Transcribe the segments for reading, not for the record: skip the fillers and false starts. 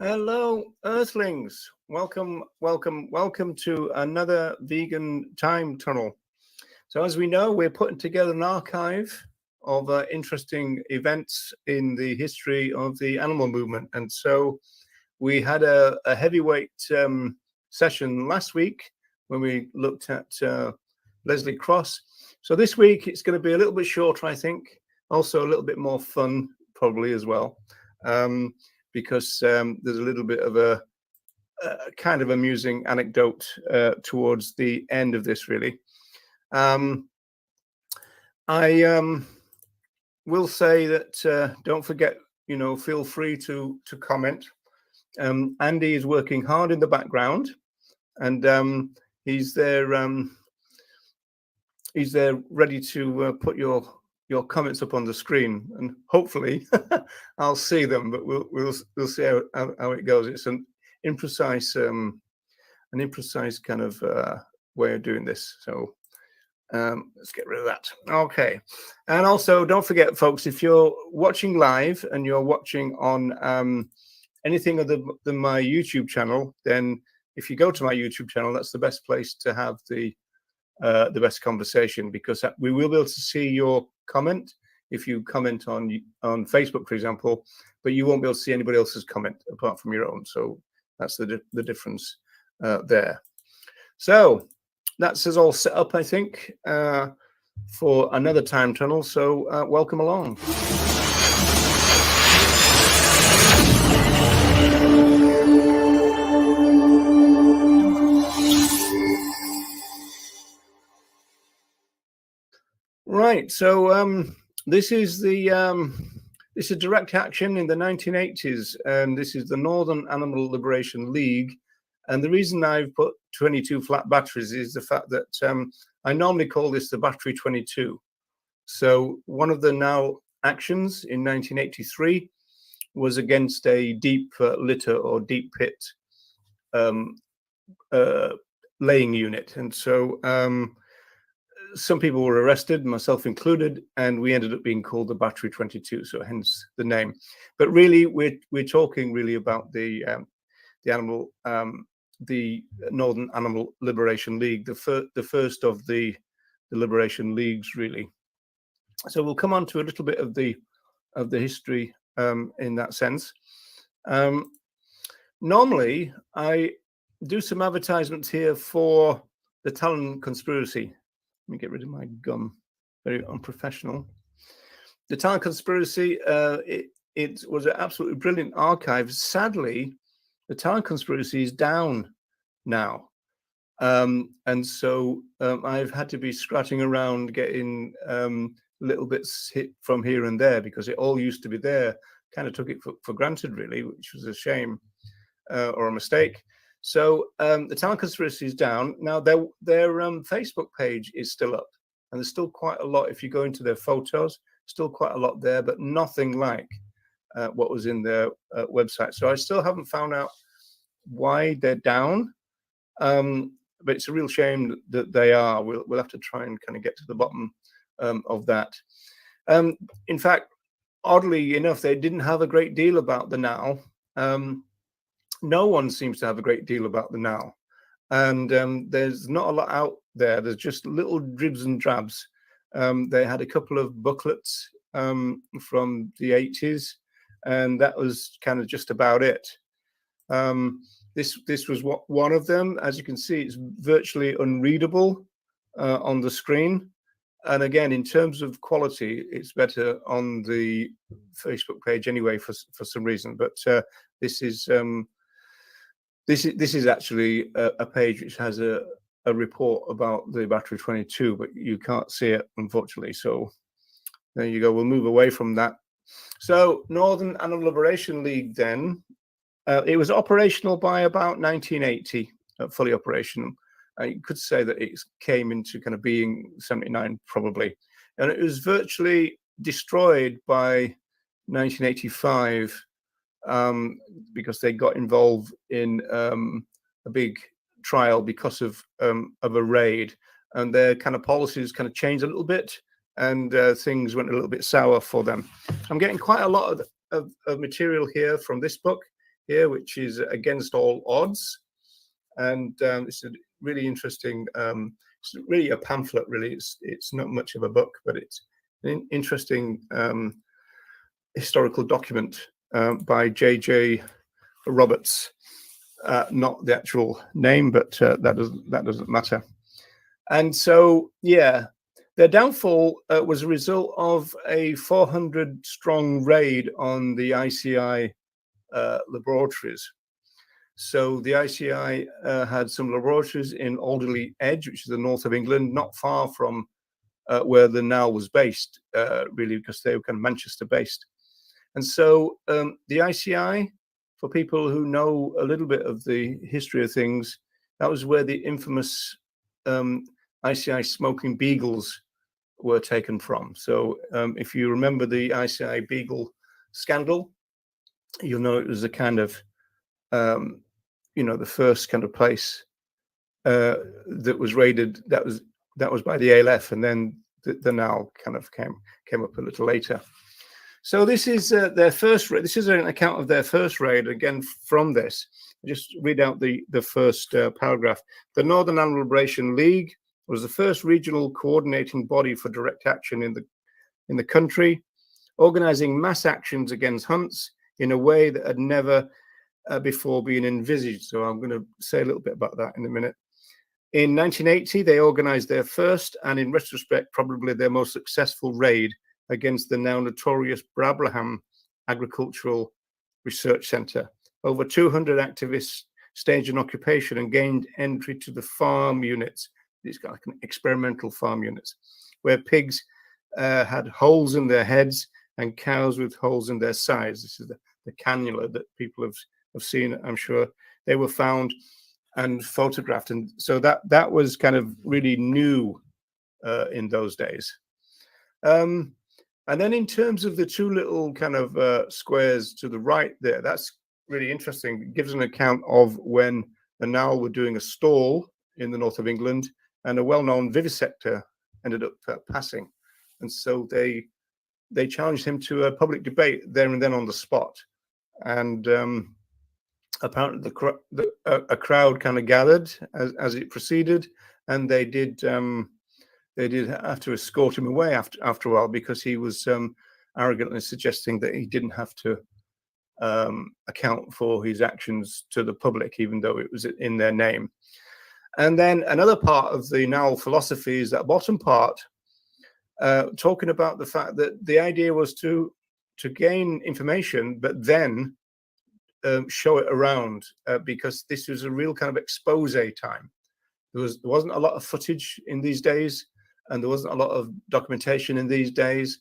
Hello, Earthlings. Welcome, welcome, welcome to another vegan time tunnel. So, as we know, we're putting together an archive of interesting events in the history of the animal movement. And so, we had a heavyweight session last week when we looked at Leslie Cross. So, this week it's going to be a little bit shorter, I think. Also, a little bit more fun, probably as well. Because there's a little bit of a kind of amusing anecdote towards the end of this, really. I will say that don't forget, feel free to comment. Andy is working hard in the background, and he's there ready to put your comments up on the screen, and hopefully I'll see them, but we'll see how it goes. It's an imprecise kind of way of doing this. So let's get rid of that. Okay. And also don't forget, folks, if you're watching live and you're watching on anything other than my YouTube channel, then if you go to my YouTube channel, that's the best place to have the best conversation, because we will be able to see your comment if you comment on Facebook, for example, but you won't be able to see anybody else's comment apart from your own. So that's the difference there. So that's us all set up, I think, for another time tunnel. So welcome along. Right, so this is this is direct action in the 1980s, and this is the Northern Animal Liberation League. And the reason I've put 22 flat batteries is the fact that I normally call this the Battery 22. So one of the now actions in 1983 was against a deep litter or deep pit laying unit, and so some people were arrested, myself included, and we ended up being called the Battery 22, so hence the name. But really, we're talking really about the Northern Animal Liberation League, the first of the liberation leagues, really. So we'll come on to a little bit of the history in that sense. Normally, I do some advertisements here for the Talon Conspiracy. Let me get rid of my gum. Very unprofessional. The Talon Conspiracy, it was an absolutely brilliant archive. Sadly, the Talon Conspiracy is down now. And so I've had to be scratching around getting little bits hit from here and there, because it all used to be there. Kind of took it for granted, really, which was a shame or a mistake. So the Talon Conspiracy is down. Now their Facebook page is still up, and there's still quite a lot. If you go into their photos, still quite a lot there, but nothing like what was in their website. So I still haven't found out why they're down, but it's a real shame that they are. We'll have to try and kind of get to the bottom of that. In fact, oddly enough, they didn't have a great deal about the now. No one seems to have a great deal about the now, and there's not a lot out there. There's just little dribs and drabs. They had a couple of booklets from the 80s, and that was kind of just about it. This was one of them. As you can see, it's virtually unreadable on the screen. And again, in terms of quality, it's better on the Facebook page anyway for some reason. But this is actually a page which has a report about the Battery 22, but you can't see it, unfortunately. So there you go. We'll move away from that. So Northern Animal Liberation League, then, it was operational by about 1980, fully operational. You could say that it came into kind of being 79, probably. And it was virtually destroyed by 1985 because they got involved in a big trial because of a raid. And their kind of policies kind of changed a little bit, and things went a little bit sour for them. I'm getting quite a lot of material here from this book. here, which is Against All Odds. And it's a really interesting, it's really a pamphlet, really. It's not much of a book, but it's an interesting historical document by J.J. Roberts. Not the actual name, but that doesn't matter. And so, yeah, their downfall was a result of a 400-strong raid on the ICI laboratories. So the ICI had some laboratories in Alderley Edge, which is the north of England, not far from where the NAL was based, really, because they were kind of Manchester-based. And so the ICI, for people who know a little bit of the history of things, that was where the infamous ICI smoking beagles were taken from. So if you remember the ICI beagle scandal, you'll know it was a kind of, the first kind of place that was raided. That was by the ALF, and then the NAL kind of came up a little later. So this is their first raid. This is an account of their first raid. Again, from this, just read out the first paragraph. The Northern Animal Liberation League was the first regional coordinating body for direct action in the country, organizing mass actions against hunts in a way that had never before been envisaged. So I'm going to say a little bit about that in a minute. In 1980, they organized their first, and in retrospect, probably their most successful raid against the now notorious Brabraham Agricultural Research Centre. Over 200 activists staged an occupation and gained entry to the farm units. These are like experimental farm units, where pigs had holes in their heads and cows with holes in their sides. This is the cannula that people have seen, I'm sure. They were found and photographed. And so that was kind of really new in those days. And then in terms of the two little kind of squares to the right there, that's really interesting. It gives an account of when the NAL were doing a stall in the north of England, and a well-known vivisector ended up passing. And so they challenged him to a public debate there and then on the spot. And apparently a crowd kind of gathered as it proceeded, and they did have to escort him away after a while, because he was arrogantly suggesting that he didn't have to account for his actions to the public, even though it was in their name. And then another part of the NAL philosophy is that bottom part, talking about the fact that the idea was to gain information, but then show it around, because this was a real kind of expose time. There wasn't a lot of footage in these days, and there wasn't a lot of documentation in these days.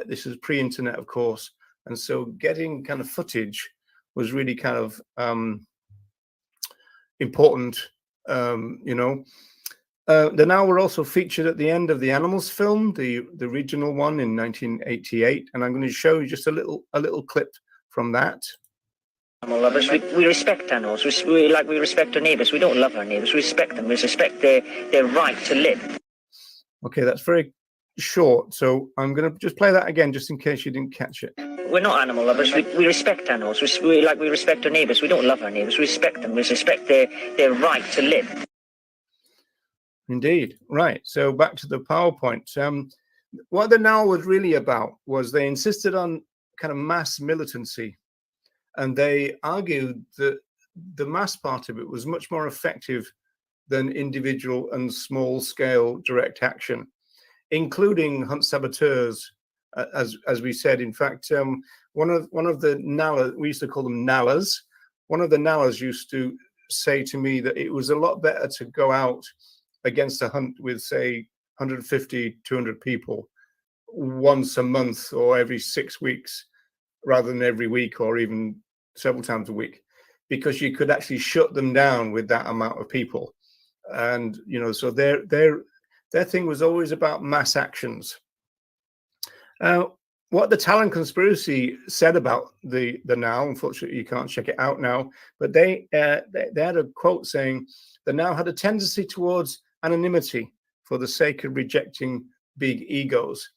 This was pre-internet, of course, and so getting kind of footage was really kind of important. The NAL were also featured at the end of the Animals film, the regional one in 1988, and I'm going to show you just a little clip from that. Animal lovers, we respect animals. We respect our neighbours. We don't love our neighbours. We respect them. We respect their right to live. Okay, that's very short, so I'm going to just play that again, just in case you didn't catch it. We're not animal lovers. We respect animals. We respect our neighbours. We don't love our neighbours. We respect them. We respect their right to live. Indeed. Right. So back to the PowerPoint. What the NAL was really about was they insisted on kind of mass militancy, and they argued that the mass part of it was much more effective than individual and small-scale direct action, including hunt saboteurs, as we said. In fact, one of the NALAs, we used to call them NALAs, one of the NALAs used to say to me that it was a lot better to go out against a hunt with, say, 150, 200 people once a month or every 6 weeks, rather than every week or even several times a week, because you could actually shut them down with that amount of people. And, so their thing was always about mass actions. What the Talon conspiracy said about the NAL, unfortunately you can't check it out now, but they had a quote saying the NAL had a tendency towards anonymity for the sake of rejecting big egos,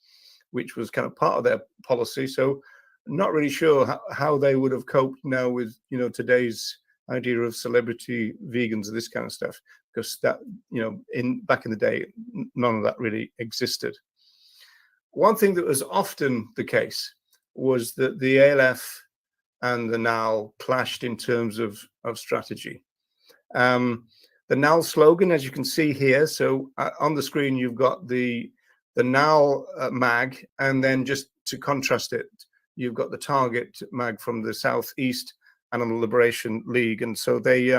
which was kind of part of their policy. So not really sure how they would have coped now with, you know, today's idea of celebrity vegans and this kind of stuff, because that, you know, back in the day, none of that really existed. One thing that was often the case was that the ALF and the NAL clashed in terms of strategy. The NAL slogan, as you can see here, so on the screen you've got the NAL mag, and then just to contrast it, you've got the Target mag from the Southeast Animal Liberation League, and so they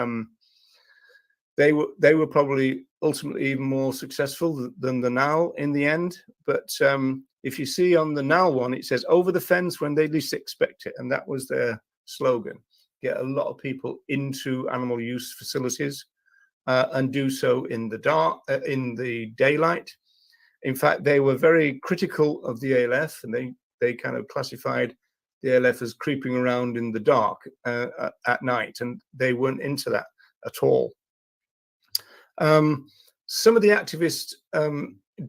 were probably ultimately even more successful than the NAL in the end. But if you see on the NAL one, it says "over the fence when they least expect it," and that was their slogan. Get a lot of people into animal use facilities and do so in the dark, in the daylight. In fact, they were very critical of the ALF, and they kind of classified the ALF as creeping around in the dark at night, and they weren't into that at all. Some of the activists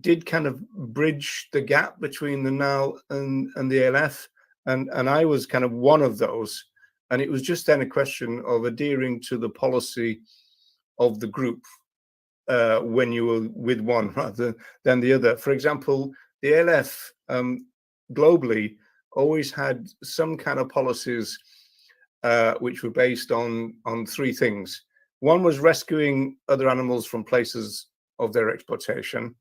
did kind of bridge the gap between the NAL and the ALF, and I was kind of one of those. And it was just then a question of adhering to the policy of the group when you were with one rather than the other. For example, the ALF globally always had some kind of policies which were based on three things. One was rescuing other animals from places of their exploitation.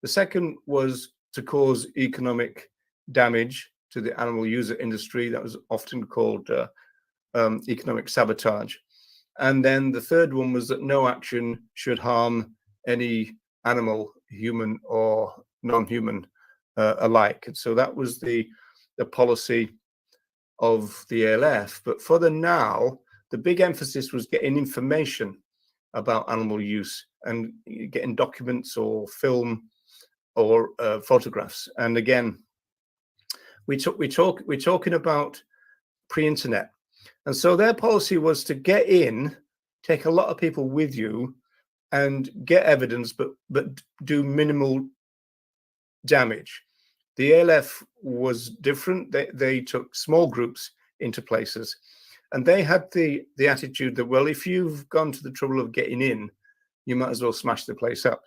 The second was to cause economic damage to the animal user industry. That was often called economic sabotage. And then the third one was that no action should harm any animal, human or non-human alike. And so that was the policy of the ALF. But for the NAL, the big emphasis was getting information about animal use and getting documents or film or photographs. And again, we're talking about pre-internet. And so their policy was to get in, take a lot of people with you, and get evidence, but do minimal damage. The ALF was different. They took small groups into places, and they had the attitude that, well, if you've gone to the trouble of getting in, you might as well smash the place up.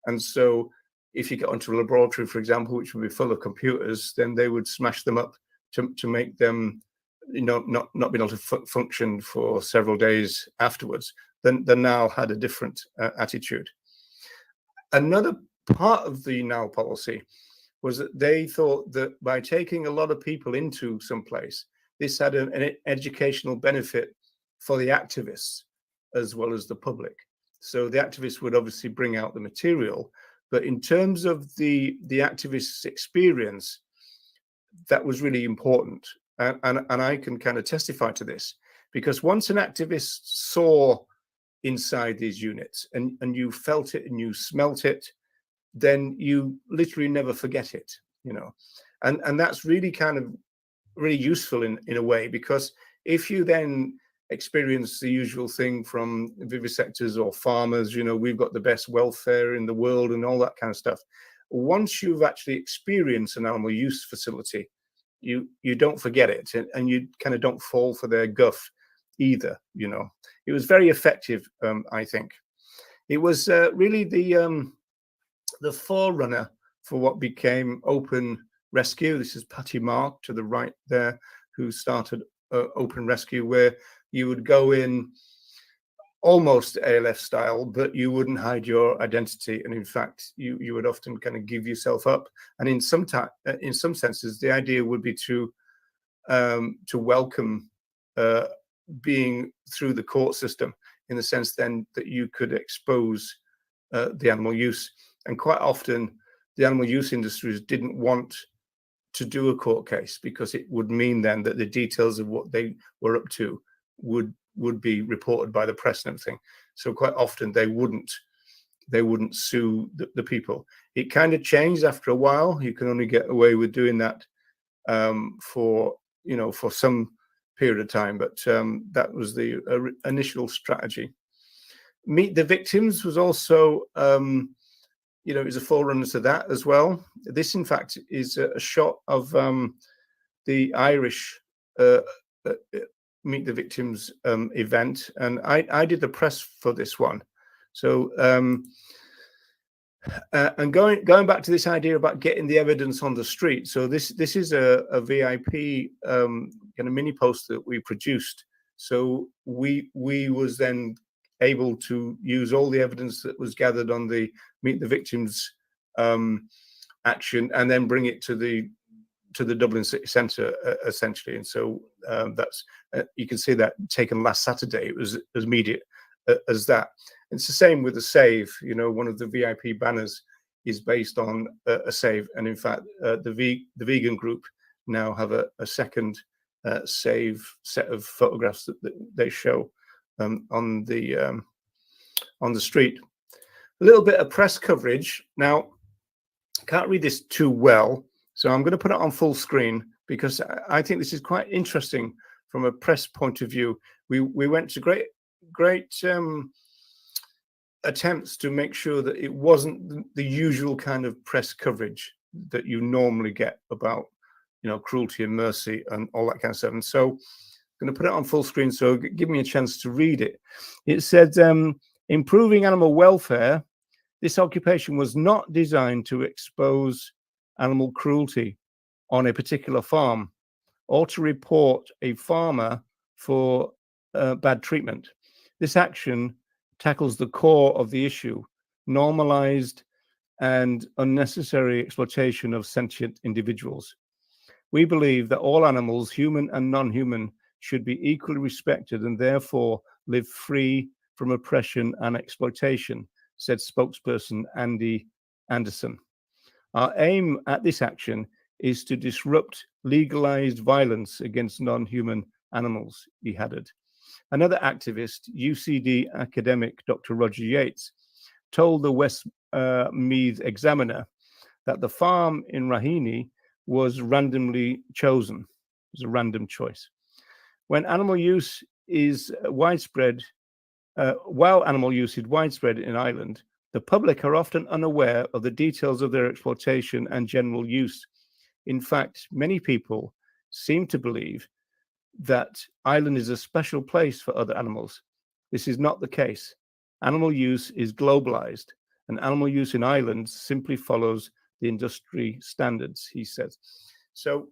And so if you get onto a laboratory, for example, which would be full of computers, then they would smash them up to make them, you know, not being able to function for several days afterwards. Then the NAL had a different attitude. Another part of the NAL policy was that they thought that by taking a lot of people into some place, this had an educational benefit for the activists as well as the public. So the activists would obviously bring out the material, but in terms of the activists' experience, that was really important. And I can kind of testify to this, because once an activist saw inside these units and you felt it and you smelt it, then you literally never forget it, you know. And that's really kind of really useful in a way, because if you then experience the usual thing from vivisectors or farmers, you know, we've got the best welfare in the world and all that kind of stuff. Once you've actually experienced an animal use facility, you don't forget it, and you kind of don't fall for their guff either, you know. It was very effective, I think. It was really the forerunner for what became open rescue. This is Patty Mark to the right there, who started open rescue, where you would go in almost ALF style, but you wouldn't hide your identity, and in fact you would often kind of give yourself up. And in some senses, the idea would be to welcome being through the court system, in the sense then that you could expose the animal use. And quite often the animal use industries didn't want to do a court case, because it would mean then that the details of what they were up to would be reported by the press and everything. So quite often they wouldn't sue the people. It kind of changed after a while. You can only get away with doing that for some period of time, but that was the initial strategy. Meet the Victims was also it was a forerunner to that as well. This, in fact, is a shot of the Irish uh, Meet the Victims event, and I did the press for this one. So and going back to this idea about getting the evidence on the street. So this is a VIP kind of mini poster that we produced. So we was then able to use all the evidence that was gathered on the Meet the Victims action, and then bring it to the Dublin City Centre essentially. And so that's you can see that taken last Saturday. It was as immediate as that. It's the same with the save. You know, one of the VIP banners is based on a save, and in fact, the vegan group now have a second save set of photographs that they show on the street. A little bit of press coverage. Now, I can't read this too well, so I'm going to put it on full screen because I think this is quite interesting from a press point of view. We went to great attempts to make sure that it wasn't the usual kind of press coverage that you normally get about, you know, cruelty and mercy and all that kind of stuff. And so I'm going to put it on full screen, so give me a chance to read it. It said, improving animal welfare. This occupation was not designed to expose animal cruelty on a particular farm or to report a farmer for bad treatment. This action tackles the core of the issue: normalized and unnecessary exploitation of sentient individuals. We believe that all animals, human and non-human, should be equally respected and therefore live free from oppression and exploitation, said spokesperson Andy Anderson. Our aim at this action is to disrupt legalized violence against non-human animals, he added. Another activist, UCD academic Dr. Roger Yates, told the Westmeath Examiner that the farm in Raheny was randomly chosen. It was a random choice. When animal use is widespread, while animal use is widespread in Ireland, the public are often unaware of the details of their exploitation and general use. In fact, many people seem to believe that Ireland is a special place for other animals. This is not the case. Animal use is globalized, and animal use in Ireland simply follows the industry standards, he says. So,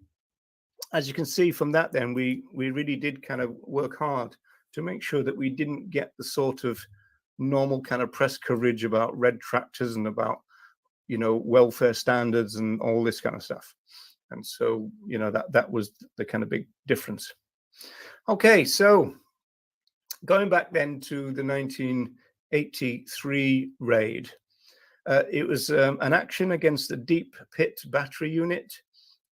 as you can see from that, then we really did kind of work hard to make sure that we didn't get the sort of normal kind of press coverage about red tractors and about, you know, welfare standards and all this kind of stuff. And so, you know, that was the kind of big difference. Okay, so going back then to the 1983 raid, it was an action against the Deep Pit Battery Unit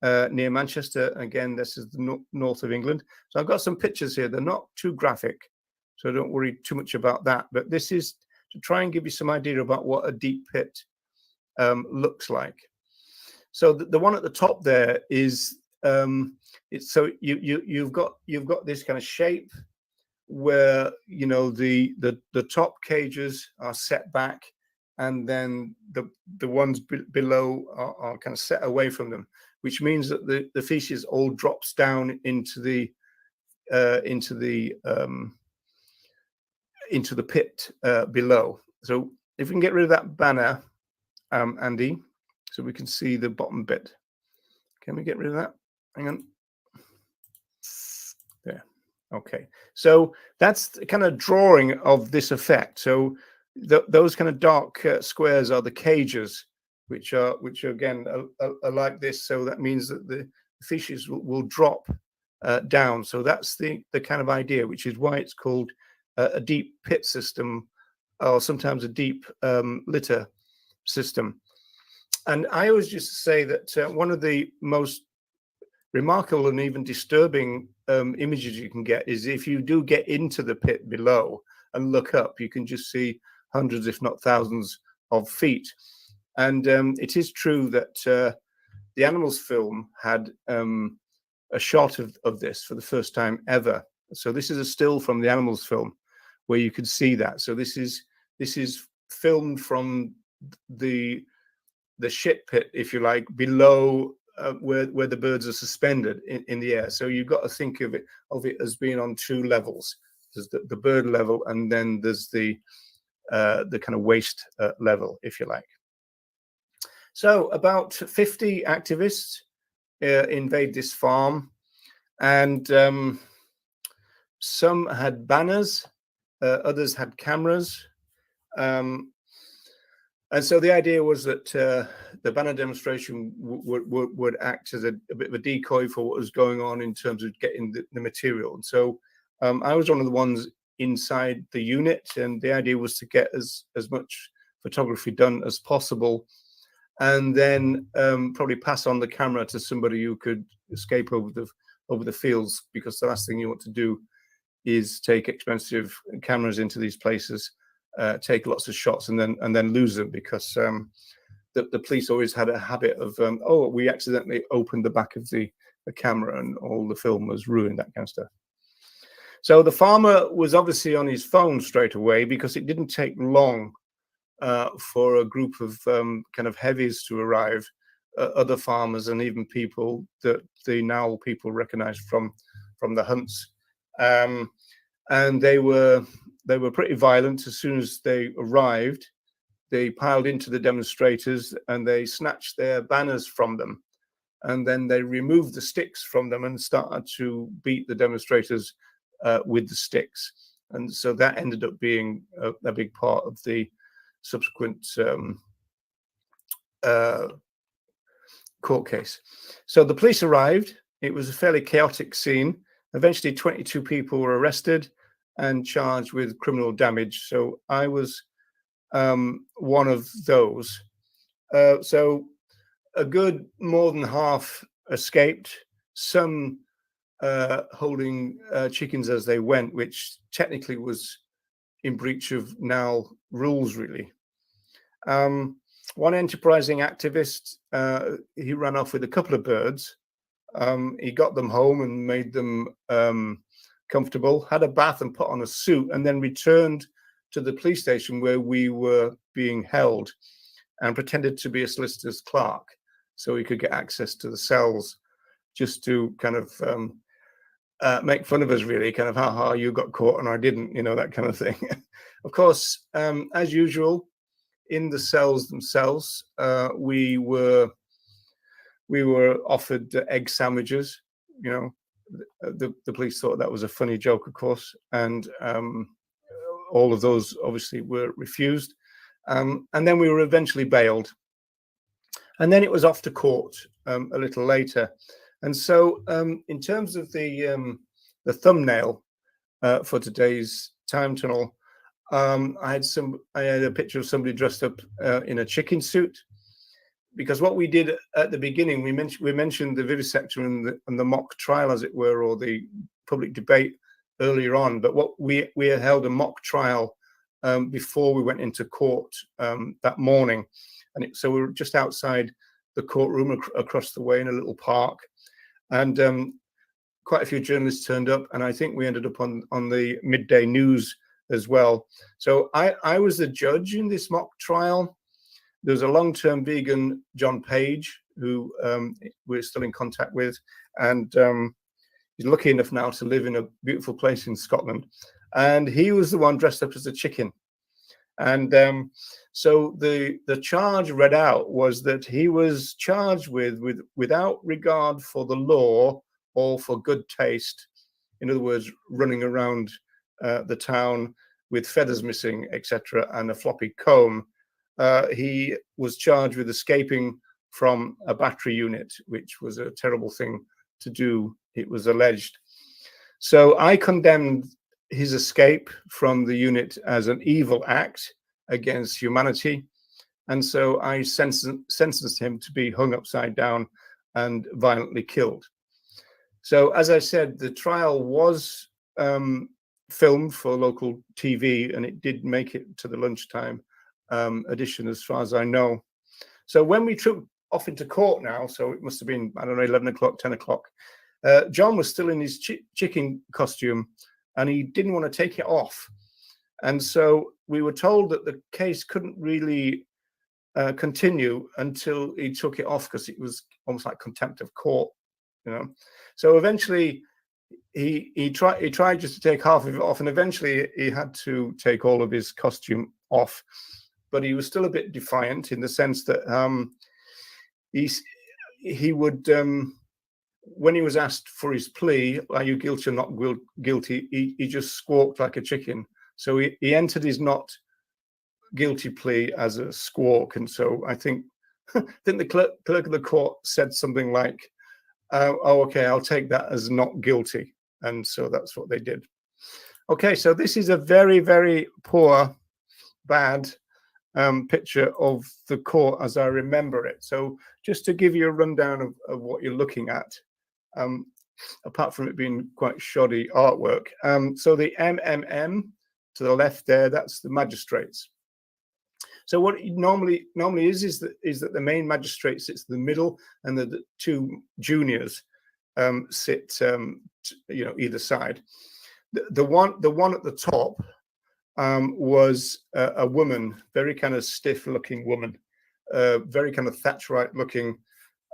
near Manchester. Again, this is the north of England. So I've got some pictures here. They're not too graphic, so don't worry too much about that. But this is to try and give you some idea about what a deep pit looks like. So the one at the top there is it's so you've got this kind of shape where, you know, the top cages are set back, and then the ones below are kind of set away from them, which means that the feces all drops down into the pit below. So if we can get rid of that banner, Andy, so we can see the bottom bit. Can we get rid of that? Hang on. There. Okay. So that's the kind of drawing of this effect. So those kind of dark squares are the cages, which are again are like this. So that means that the fishes will drop down. So that's the kind of idea, which is why it's called a deep pit system, or sometimes a deep litter system. And I always just say that one of the most remarkable and even disturbing images you can get is if you do get into the pit below and look up, you can just see hundreds, if not thousands, of feet. And it is true that the Animals film had a shot of this for the first time ever. So this is a still from the Animals film where you could see that. So this is filmed from the shit pit, if you like, below where the birds are suspended in the air. So you've got to think of it as being on two levels. There's the bird level, and then there's the kind of waist level, if you like. So about 50 activists invade this farm, and some had banners, others had cameras. And so the idea was that the banner demonstration would act as a bit of a decoy for what was going on in terms of getting the material. And so I was one of the ones inside the unit, and the idea was to get as much photography done as possible, and then probably pass on the camera to somebody who could escape over the fields, because the last thing you want to do is take expensive cameras into these places, take lots of shots, and then lose them, because the police always had a habit of oh, we accidentally opened the back of the camera and all the film was ruined, that kind of stuff. So the farmer was obviously on his phone straight away, because it didn't take long for a group of kind of heavies to arrive, other farmers and even people that the Nowell people recognized from the hunts. And they were pretty violent. As soon as they arrived, they piled into the demonstrators and they snatched their banners from them, and then they removed the sticks from them and started to beat the demonstrators with the sticks. And so that ended up being a big part of the subsequent court case. So the police arrived. It was a fairly chaotic scene. Eventually 22 people were arrested and charged with criminal damage. So I was one of those. So a good more than half escaped, some holding chickens as they went, which technically was in breach of Nowell rules, really. One enterprising activist, he ran off with a couple of birds. He got them home and made them comfortable, had a bath and put on a suit, and then returned to the police station where we were being held, and pretended to be a solicitor's clerk so he could get access to the cells, just to kind of make fun of us, really, kind of, haha, you got caught and I didn't, you know, that kind of thing. Of course, as usual, in the cells themselves, we were offered egg sandwiches. You know, the police thought that was a funny joke, of course, and all of those obviously were refused. And then we were eventually bailed, and then it was off to court a little later. And so, in terms of the thumbnail for today's time tunnel, I had a picture of somebody dressed up in a chicken suit, because what we did at the beginning, we mentioned the vivisector and the mock trial, as it were, or the public debate earlier on. But what we had held a mock trial before we went into court that morning, and so we were just outside the courtroom across the way in a little park, and quite a few journalists turned up, and I think we ended up on the midday news as well. So I was the judge in this mock trial. There's a long-term vegan, John Page, who we're still in contact with, and he's lucky enough now to live in a beautiful place in Scotland. And he was the one dressed up as a chicken. And so the charge read out was that he was charged without regard for the law or for good taste, in other words, running around the town with feathers missing, etc., and a floppy comb. He was charged with escaping from a battery unit, which was a terrible thing to do, it was alleged. So I condemned his escape from the unit as an evil act against humanity. And so I sentenced him to be hung upside down and violently killed. So, as I said, the trial was filmed for local TV, and it did make it to the lunchtime edition, as far as I know. So when we took off into court now, so it must have been, I don't know, 11 o'clock, 10 o'clock, John was still in his chicken costume, and he didn't want to take it off. And so we were told that the case couldn't really continue until he took it off, because it was almost like contempt of court, you know. So eventually he tried just to take half of it off, and eventually he had to take all of his costume off. But he was still a bit defiant in the sense that he would, when he was asked for his plea, are you guilty or not guilty, he just squawked like a chicken. So he entered his not guilty plea as a squawk. And so I think the clerk of the court said something like, oh, okay, I'll take that as not guilty. And so that's what they did. Okay, so this is a very, very poor, bad picture of the court as I remember it. So just to give you a rundown of what you're looking at, apart from it being quite shoddy artwork. So the MMM to the left there, that's the magistrates. So what it normally is that the main magistrate sits in the middle, and the two juniors sit, you know, either side. The one at the top was a woman, very kind of stiff-looking woman, very kind of Thatcherite-looking,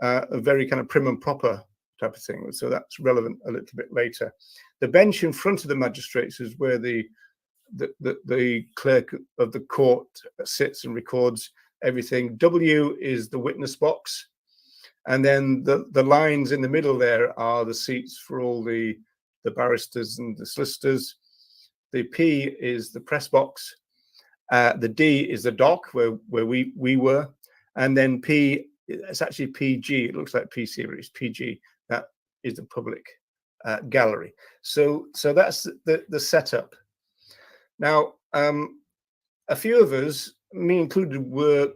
a very kind of prim and proper type of thing. So that's relevant a little bit later. The bench in front of the magistrates is where the clerk of the court sits and records everything. W is the witness box, and then the lines in the middle there are the seats for all the barristers and the solicitors. The P is the press box. The D is the dock where we were, and then P, it's actually PG. It looks like P series. PG, that is the public gallery. So that's the setup. Now, a few of us, me included, were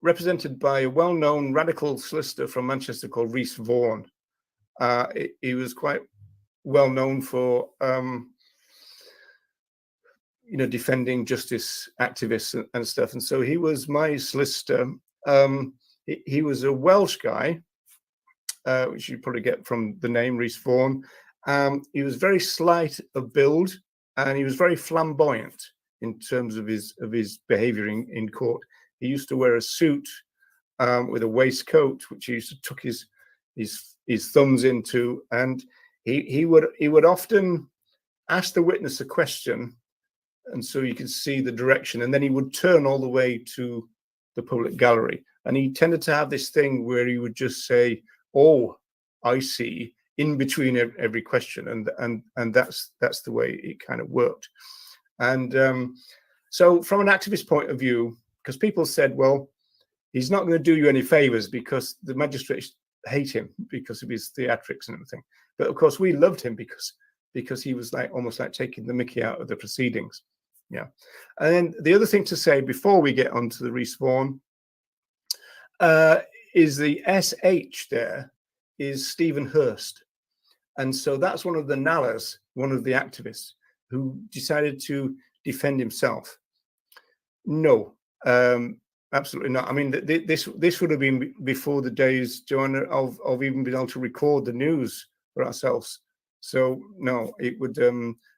represented by a well-known radical solicitor from Manchester called Rhys Vaughan. He was quite well known for, you know, defending justice activists and stuff. And so he was my solicitor. He was a Welsh guy, which you probably get from the name Rhys Vaughan. He was very slight of build, and he was very flamboyant in terms of his behavior in court. He used to wear a suit with a waistcoat, which he used to tuck his thumbs into, and he would often ask the witness a question, and so you could see the direction, and then he would turn all the way to the public gallery. And he tended to have this thing where he would just say, "Oh, I see," in between every question, and that's the way it kind of worked. And so from an activist point of view, because people said, well, he's not going to do you any favors because the magistrates hate him because of his theatrics and everything. But of course we loved him because he was like almost like taking the mickey out of the proceedings. Yeah. And then the other thing to say before we get on to the Rhys Vaughan is the SH there is Stephen Hurst. And so that's one of the Nallers, one of the activists who decided to defend himself. No, absolutely not. I mean, this would have been before the days, Joanna, of even being able to record the news for ourselves. So no, it would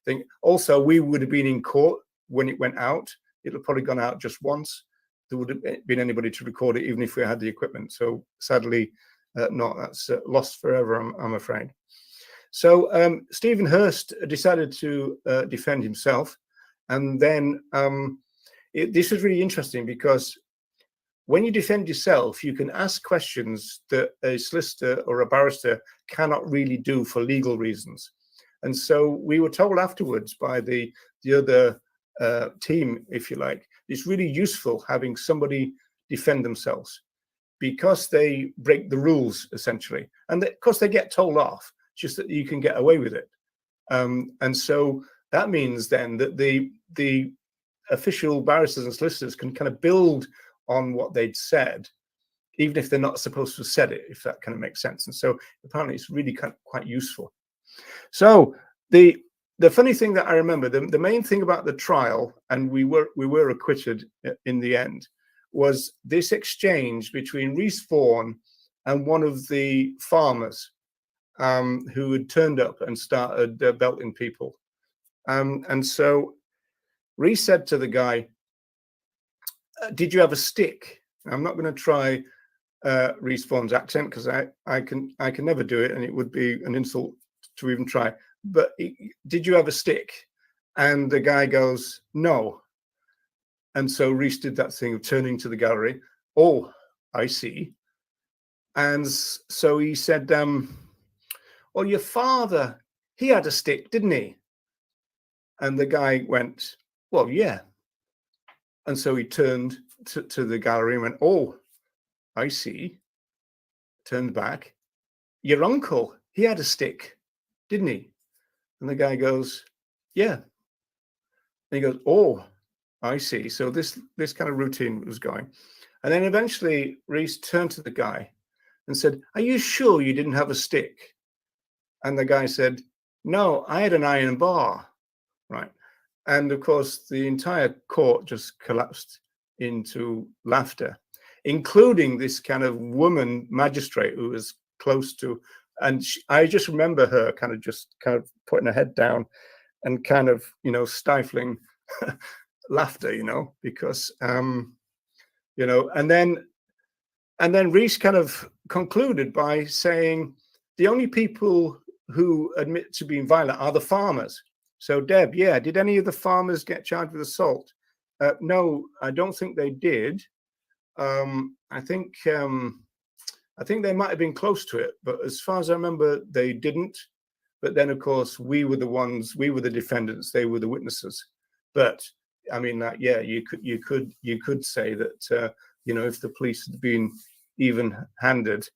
think. Also, we would have been in court when it went out. It would have probably gone out just once. There would have been anybody to record it, even if we had the equipment. So sadly, not. That's lost forever, I'm afraid. So Stephen Hurst decided to defend himself, and then this was really interesting because when you defend yourself, you can ask questions that a solicitor or a barrister cannot really do for legal reasons. And so we were told afterwards by the other team, if you like, it's really useful having somebody defend themselves because they break the rules essentially, and of course they get told off. Just that you can get away with it, and so that means then that the official barristers and solicitors can kind of build on what they'd said, even if they're not supposed to have said it, if that kind of makes sense. And so apparently it's really kind of quite useful. So the funny thing that I remember, the main thing about the trial, and we were acquitted in the end, was this exchange between Rhys Vaughan and one of the farmers who had turned up and started belting people. And so Rhys said to the guy, did you have a stick? I'm not going to try Reese Vaughan's accent, because I can never do it, and it would be an insult to even try. But did you have a stick? And the guy goes, no. And so Reese did that thing of turning to the gallery. Oh, I see. And so he said, well, your father, he had a stick, didn't he? And the guy went, well, yeah. And so he turned to the gallery and went, oh, I see. Turned back. Your uncle, he had a stick, didn't he? And the guy goes, yeah. And he goes, oh, I see. So this kind of routine was going. And then eventually Reese turned to the guy and said, are you sure you didn't have a stick? And the guy said, no, I had an iron bar. Right. And of course, the entire court just collapsed into laughter, including this kind of woman magistrate who was close to, and I just remember her kind of putting her head down and kind of, stifling laughter, because, and then Reese kind of concluded by saying the only people who admit to being violent are the farmers. So Deb, yeah, did any of the farmers get charged with assault? No, I don't think they did. I think they might have been close to it, but as far as I remember, they didn't. But then, of course, we were the defendants, they were the witnesses. But I mean, yeah, you could say that if the police had been even-handed,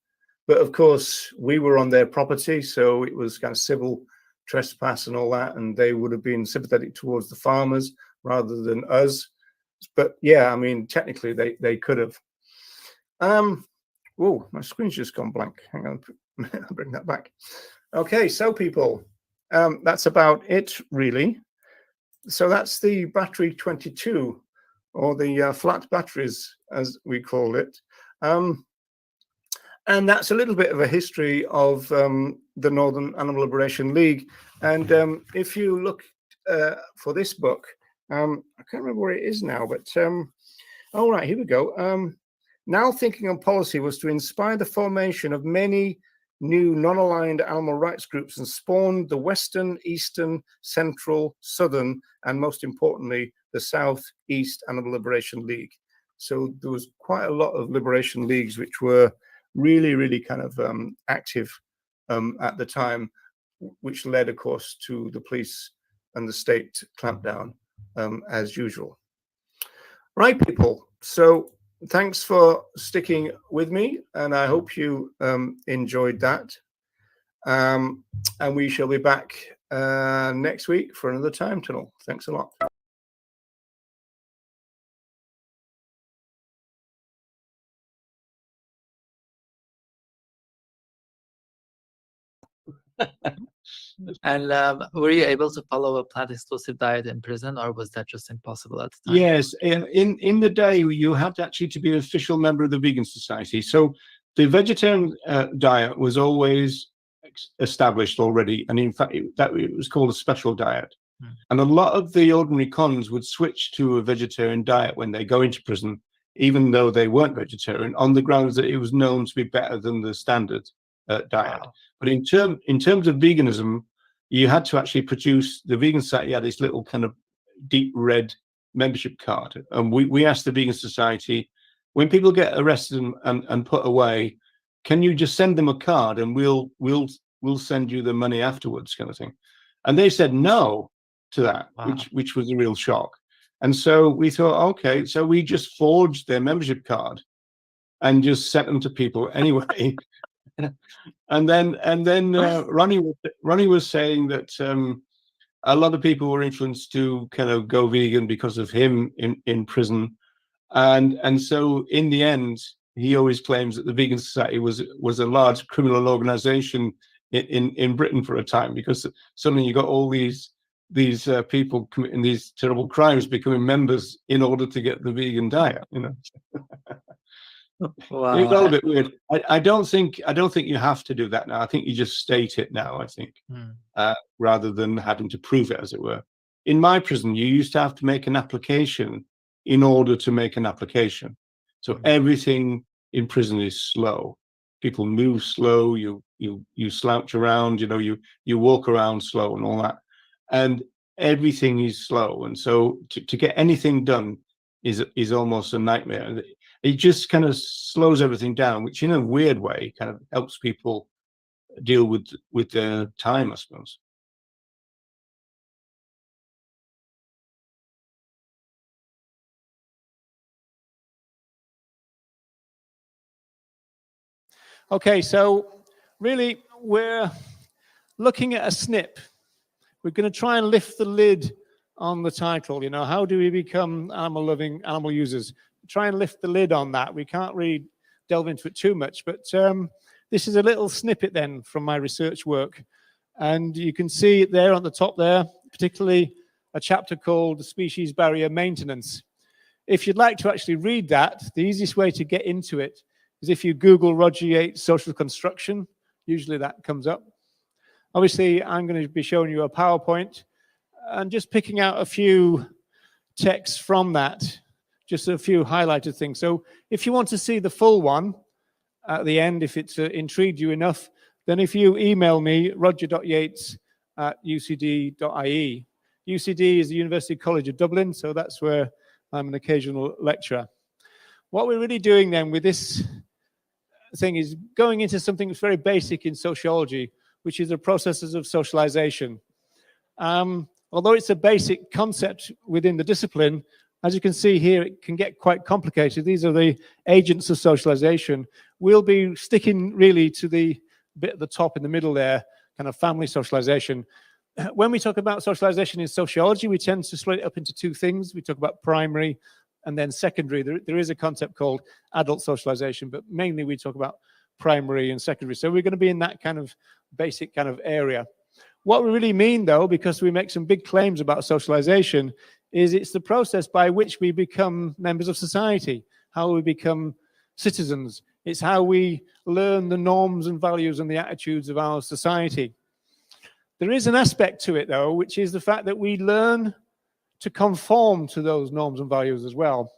but of course we were on their property, so it was kind of civil trespass and all that, and they would have been sympathetic towards the farmers rather than us. But yeah, I mean, technically they could have. Oh, my screen's just gone blank. Hang on, I'll bring that back. Okay, so people, that's about it really. So that's the battery 22, or the flat batteries as we call it. And that's a little bit of a history of the Northern Animal Liberation League. And if you look for this book, I can't remember where it is now, but all right, here we go. Now Thinking on Policy was to inspire the formation of many new non-aligned animal rights groups and spawned the Western, Eastern, Central, Southern, and most importantly, the South East Animal Liberation League. So there was quite a lot of liberation leagues which were really, really kind of active at the time, which led, of course, to the police and the state clampdown as usual. Right, people. So thanks for sticking with me, and I hope you enjoyed that. And we shall be back next week for another time tunnel. Thanks a lot. And were you able to follow a plant-exclusive diet in prison, or was that just impossible at the time? Yes, in the day, you had actually to be an official member of the Vegan Society. So the vegetarian diet was always established already, and in fact, it was called a special diet. And a lot of the ordinary cons would switch to a vegetarian diet when they go into prison, even though they weren't vegetarian, on the grounds that it was known to be better than the standard diet. Wow. But in terms of veganism, you had to actually produce, the Vegan Society had this little kind of deep red membership card. And we asked the Vegan Society, when people get arrested and put away, can you just send them a card and we'll send you the money afterwards, kind of thing. And they said no to that, wow. which was a real shock. And so we thought, okay, so we just forged their membership card and just sent them to people anyway. And then Ronnie was saying that a lot of people were influenced to kind of go vegan because of him in prison, and so in the end, he always claims that the Vegan Society was a large criminal organization in Britain for a time, because suddenly you got all these people committing these terrible crimes becoming members in order to get the vegan diet, you know. Wow. It's all a bit weird. I don't think you have to do that now. I think you just state it now, I think, rather than having to prove it, as it were. In my prison, you used to have to make an application in order to make an application. So everything in prison is slow. People move slow. You slouch around. You walk around slow and all that, and everything is slow. And so to get anything done is almost a nightmare. It just kind of slows everything down, which in a weird way kind of helps people deal with their time, I suppose. Okay, so really we're looking at a snip. We're going to try and lift the lid on the title. How do we become animal-loving animal users? Try and lift the lid on that. We can't really delve into it too much, but this is a little snippet then from my research work. And you can see it there on the top there, particularly a chapter called The Species Barrier Maintenance. If you'd like to actually read that, the easiest way to get into it is if you Google Roger Yates social construction. Usually that comes up. Obviously, I'm going to be showing you a PowerPoint and just picking out a few texts from that, just a few highlighted things. So if you want to see the full one at the end, if it's intrigued you enough, then if you email me, roger.yates@ucd.ie. UCD is the University College of Dublin, so that's where I'm an occasional lecturer. What we're really doing then with this thing is going into something that's very basic in sociology, which is the processes of socialization. Although it's a basic concept within the discipline, as you can see here, it can get quite complicated. These are the agents of socialization. We'll be sticking really to the bit at the top in the middle there, kind of family socialization. When we talk about socialization in sociology, we tend to split it up into two things. We talk about primary and then secondary. There is a concept called adult socialization, but mainly we talk about primary and secondary. So we're going to be in that kind of basic kind of area. What we really mean, though, because we make some big claims about socialization, is it's the process by which we become members of society, how we become citizens. It's how we learn the norms and values and the attitudes of our society. There is an aspect to it, though, which is the fact that we learn to conform to those norms and values as well.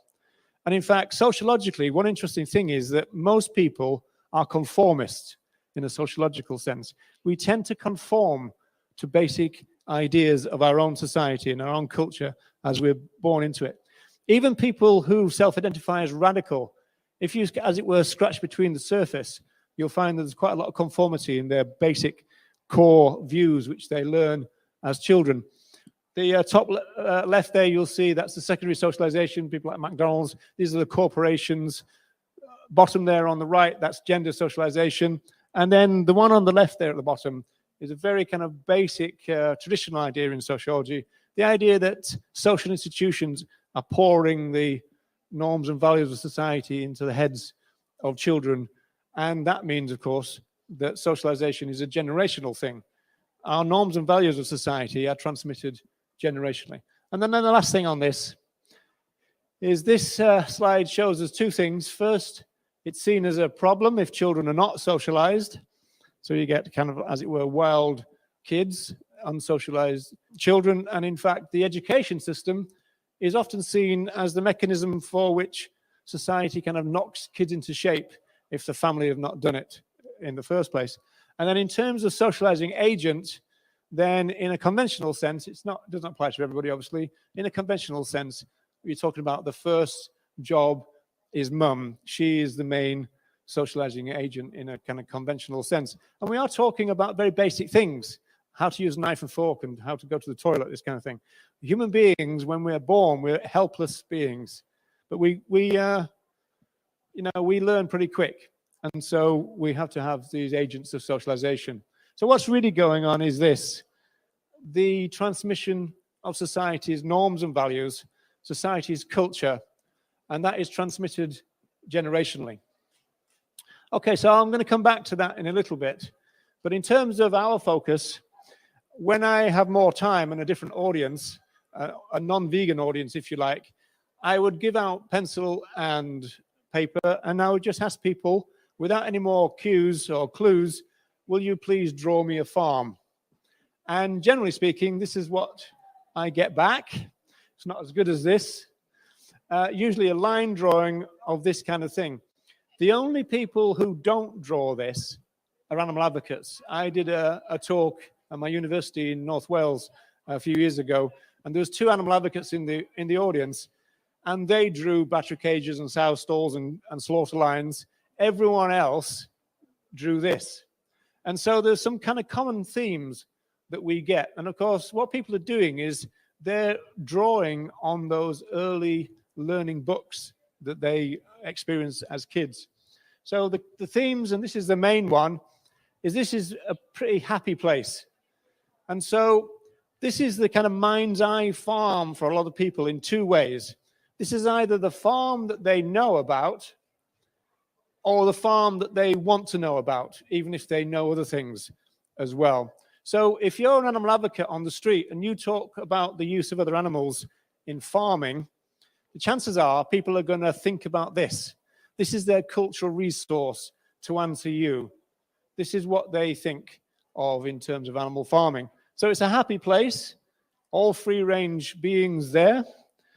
And in fact, sociologically, one interesting thing is that most people are conformists in a sociological sense. We tend to conform to basic ideas of our own society and our own culture as we're born into it. Even people who self-identify as radical, if you, as it were, scratch between the surface, you'll find that there's quite a lot of conformity in their basic core views, which they learn as children. The top left there, you'll see that's the secondary socialization, people like McDonald's. These are the corporations. Bottom there on the right, that's gender socialization. And then the one on the left there at the bottom is a very kind of basic traditional idea in sociology, the idea that social institutions are pouring the norms and values of society into the heads of children. And that means, of course, that socialization is a generational thing. Our norms and values of society are transmitted generationally. And then the last thing on this is this slide shows us two things. First, it's seen as a problem if children are not socialized. So you get kind of, as it were, wild kids, unsocialized children. And in fact, the education system is often seen as the mechanism for which society kind of knocks kids into shape if the family have not done it in the first place. And then in terms of socializing agent, then in a conventional sense, it doesn't apply to everybody, obviously. In a conventional sense, you're talking about the first job is mum. She is the main socializing agent in a kind of conventional sense. And we are talking about very basic things, how to use a knife and fork and how to go to the toilet, this kind of thing. Human beings, when we're born, we're helpless beings. But we learn pretty quick. And so we have to have these agents of socialization. So what's really going on is this: the transmission of society's norms and values, society's culture, and that is transmitted generationally. Okay, so I'm going to come back to that in a little bit. But in terms of our focus, when I have more time and a different audience, a non-vegan audience, if you like, I would give out pencil and paper, and I would just ask people, without any more cues or clues, will you please draw me a farm? And generally speaking, this is what I get back. It's not as good as this. Usually a line drawing of this kind of thing. The only people who don't draw this are animal advocates. I did a talk at my university in North Wales a few years ago, and there was 2 animal advocates in the audience, and they drew battery cages and sow stalls and slaughter lines. Everyone else drew this. And so there's some kind of common themes that we get. And of course, what people are doing is they're drawing on those early learning books that they experience as kids. So the themes, and this is the main one, is this is a pretty happy place. And so this is the kind of mind's eye farm for a lot of people in 2 ways. This is either the farm that they know about or the farm that they want to know about, even if they know other things as well. So if you're an animal advocate on the street and you talk about the use of other animals in farming, the chances are people are going to think about this. This is their cultural resource to answer you. This is what they think of in terms of animal farming. So it's a happy place, all free-range beings there.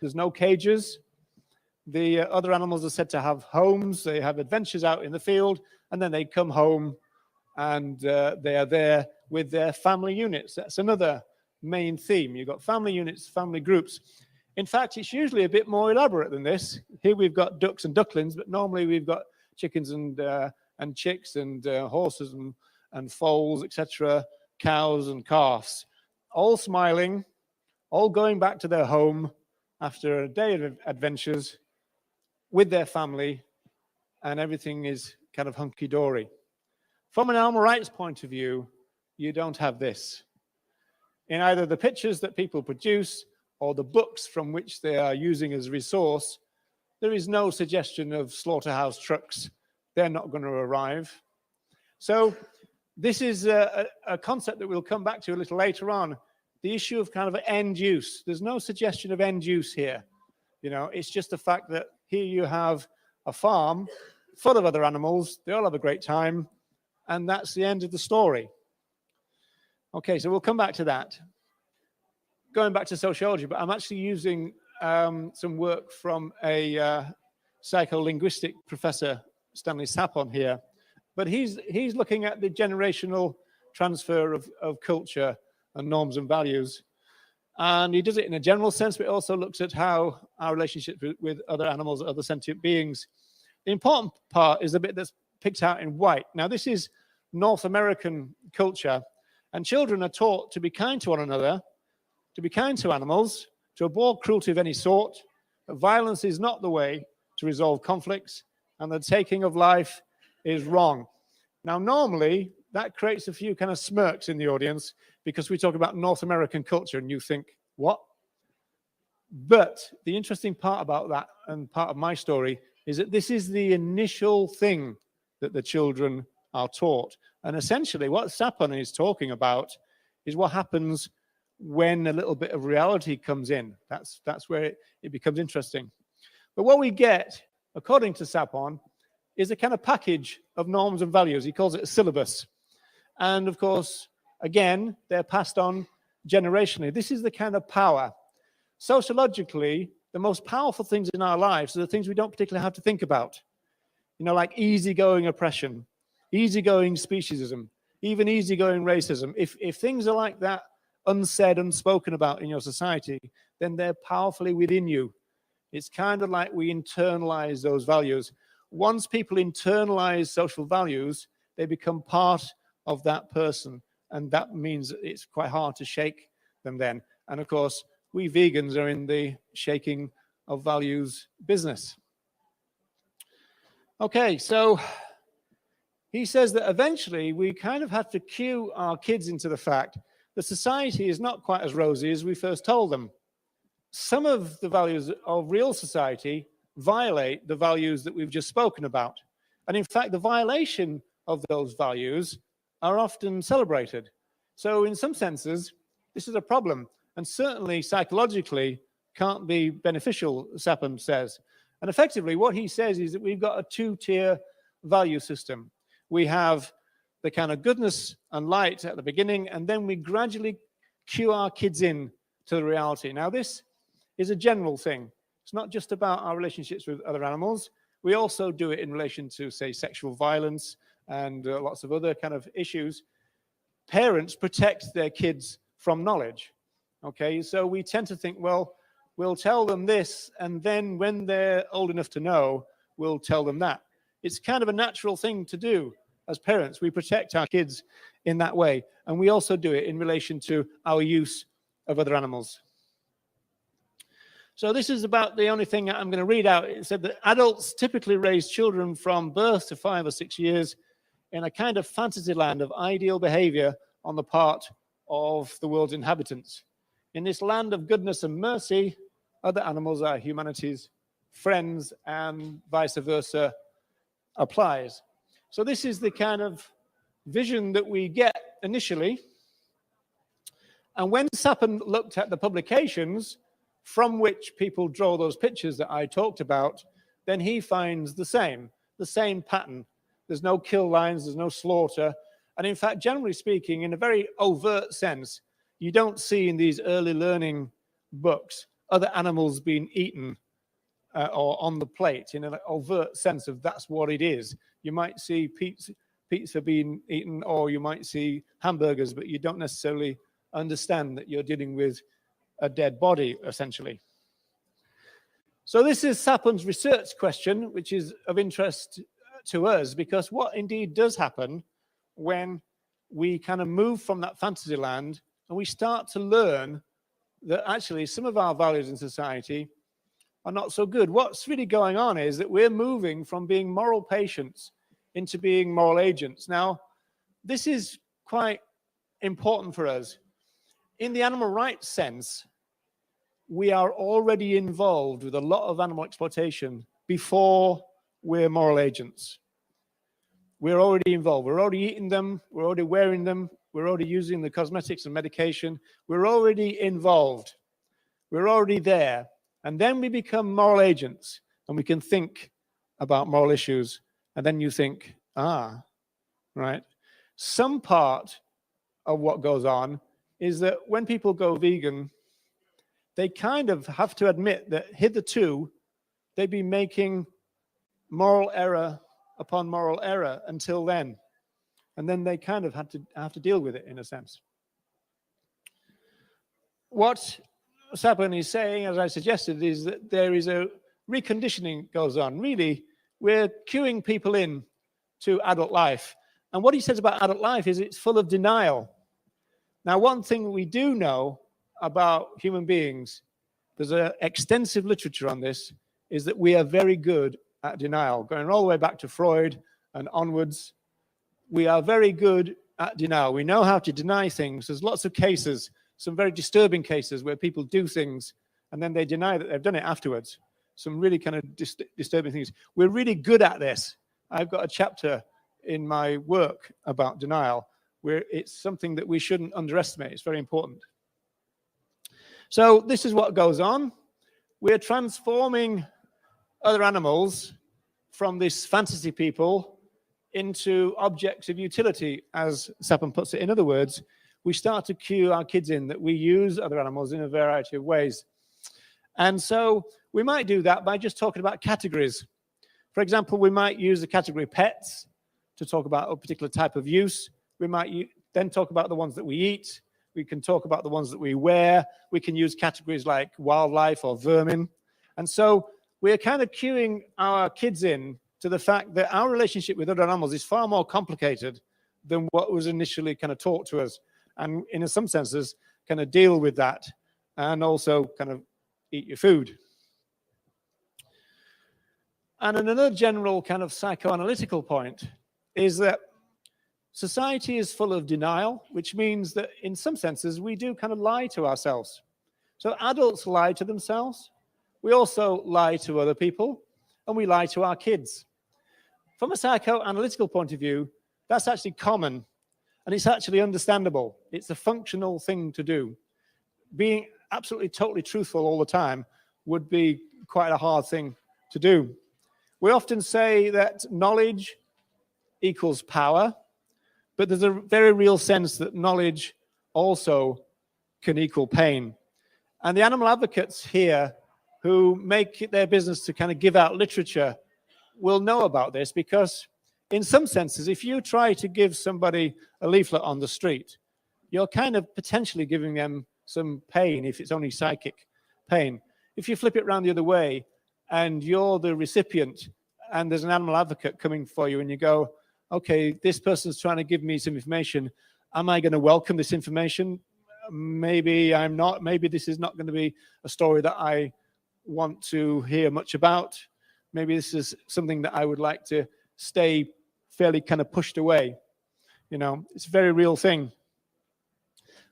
There's no cages. The other animals are said to have homes. They have adventures out in the field, and then they come home and they are there with their family units. That's another main theme. You've got family units, family groups. In fact, it's usually a bit more elaborate than this. Here we've got ducks and ducklings, but normally we've got chickens and chicks and horses and foals, etc., cows and calves, all smiling, all going back to their home after a day of adventures with their family, and everything is kind of hunky-dory. From an animal rights point of view, you don't have this. In either the pictures that people produce or the books from which they are using as a resource, there is no suggestion of slaughterhouse trucks. They're not going to arrive. So this is a concept that we'll come back to a little later on, the issue of kind of end use. There's no suggestion of end use here. You know, it's just the fact that here you have a farm full of other animals. They all have a great time, and that's the end of the story. Okay, so we'll come back to that. Going back to sociology, but I'm actually using some work from a psycholinguistic professor, Stanley Sapon here. But he's looking at the generational transfer of culture and norms and values. And he does it in a general sense, but it also looks at how our relationship with other animals, other sentient beings. The important part is the bit that's picked out in white. Now, this is North American culture, and children are taught to be kind to one another, to be kind to animals, to abhor cruelty of any sort, that violence is not the way to resolve conflicts, and the taking of life is wrong. Now, normally, that creates a few kind of smirks in the audience because we talk about North American culture and you think, what? But the interesting part about that, and part of my story, is that this is the initial thing that the children are taught. And essentially what Sapon is talking about is what happens when a little bit of reality comes in. That's where it becomes interesting. But what we get, according to Sapon, is a kind of package of norms and values. He calls it a syllabus. And of course, again, they're passed on generationally. This is the kind of power. Sociologically, the most powerful things in our lives are the things we don't particularly have to think about. You know, like easygoing oppression, easygoing speciesism, even easygoing racism. If things are like that, unsaid, unspoken about in your society, then they're powerfully within you. It's kind of like we internalize those values. Once people internalize social values, they become part of that person. And that means it's quite hard to shake them then. And of course, we vegans are in the shaking of values business. Okay, so he says that eventually we kind of have to cue our kids into the fact that society is not quite as rosy as we first told them. Some of the values of real society violate the values that we've just spoken about. And in fact, the violation of those values are often celebrated. So in some senses, this is a problem, and certainly psychologically can't be beneficial, Sapon says. And effectively what he says is that we've got a two-tier value system. We have the kind of goodness and light at the beginning, and then we gradually cue our kids in to the reality. Now, this is a general thing. It's not just about our relationships with other animals. We also do it in relation to, say, sexual violence and lots of other kind of issues. Parents protect their kids from knowledge. Okay, so we tend to think, well, we'll tell them this, and then when they're old enough to know, we'll tell them that. It's kind of a natural thing to do as parents. We protect our kids in that way, and we also do it in relation to our use of other animals. So this is about the only thing I'm going to read out. It said that adults typically raise children from birth to 5 or 6 years in a kind of fantasy land of ideal behavior on the part of the world's inhabitants. In this land of goodness and mercy, other animals are humanity's friends, and vice versa applies. So this is the kind of vision that we get initially. And when Sapin looked at the publications from which people draw those pictures that I talked about, then he finds the same pattern. There's no kill lines, there's no slaughter. And in fact, generally speaking, in a very overt sense, you don't see in these early learning books other animals being eaten or on the plate in an overt sense of that's what it is. You might see pizza being eaten, or you might see hamburgers, but you don't necessarily understand that you're dealing with a dead body, essentially. So this is Sapin's research question, which is of interest to us, because what indeed does happen when we kind of move from that fantasy land and we start to learn that actually some of our values in society are not so good. What's really going on is that we're moving from being moral patients into being moral agents. Now, this is quite important for us. In the animal rights sense, we are already involved with a lot of animal exploitation before we're moral agents. We're already involved. We're already eating them. We're already wearing them. We're already using the cosmetics and medication. We're already involved. We're already there. And then we become moral agents, and we can think about moral issues. And then you think, right. Some part of what goes on is that when people go vegan, they kind of have to admit that hitherto they've been making moral error upon moral error until then. And then they kind of have to deal with it in a sense. What Sapin is saying, as I suggested, is that there is a reconditioning goes on. Really, we're cueing people in to adult life. And what he says about adult life is it's full of denial. Now, one thing we do know about human beings, there's an extensive literature on this, is that we are very good at denial. Going all the way back to Freud and onwards, we are very good at denial. We know how to deny things. There's lots of cases, some very disturbing cases where people do things and then they deny that they've done it afterwards. Some really kind of disturbing things. We're really good at this. I've got a chapter in my work about denial where it's something that we shouldn't underestimate. It's very important. So this is what goes on. We're transforming other animals from this fantasy people into objects of utility, as Sapin puts it. In other words, we start to cue our kids in that we use other animals in a variety of ways. And so we might do that by just talking about categories. For example, we might use the category pets to talk about a particular type of use. We might then talk about the ones that we eat. We can talk about the ones that we wear. We can use categories like wildlife or vermin. And so we're kind of cueing our kids in to the fact that our relationship with other animals is far more complicated than what was initially kind of taught to us. And in some senses, kind of deal with that and also kind of eat your food. And another general kind of psychoanalytical point is that society is full of denial, which means that in some senses, we do kind of lie to ourselves. So adults lie to themselves. We also lie to other people, and we lie to our kids. From a psychoanalytical point of view, that's actually common, and it's actually understandable. It's a functional thing to do. Being absolutely, totally truthful all the time would be quite a hard thing to do. We often say that knowledge equals power, but there's a very real sense that knowledge also can equal pain. And the animal advocates here who make it their business to kind of give out literature will know about this, because in some senses, if you try to give somebody a leaflet on the street, you're kind of potentially giving them some pain if it's only psychic pain. If you flip it around the other way and you're the recipient and there's an animal advocate coming for you and you go, okay, this person's trying to give me some information. Am I going to welcome this information? Maybe I'm not. Maybe this is not going to be a story that I want to hear much about. Maybe this is something that I would like to stay fairly kind of pushed away. You know, it's a very real thing.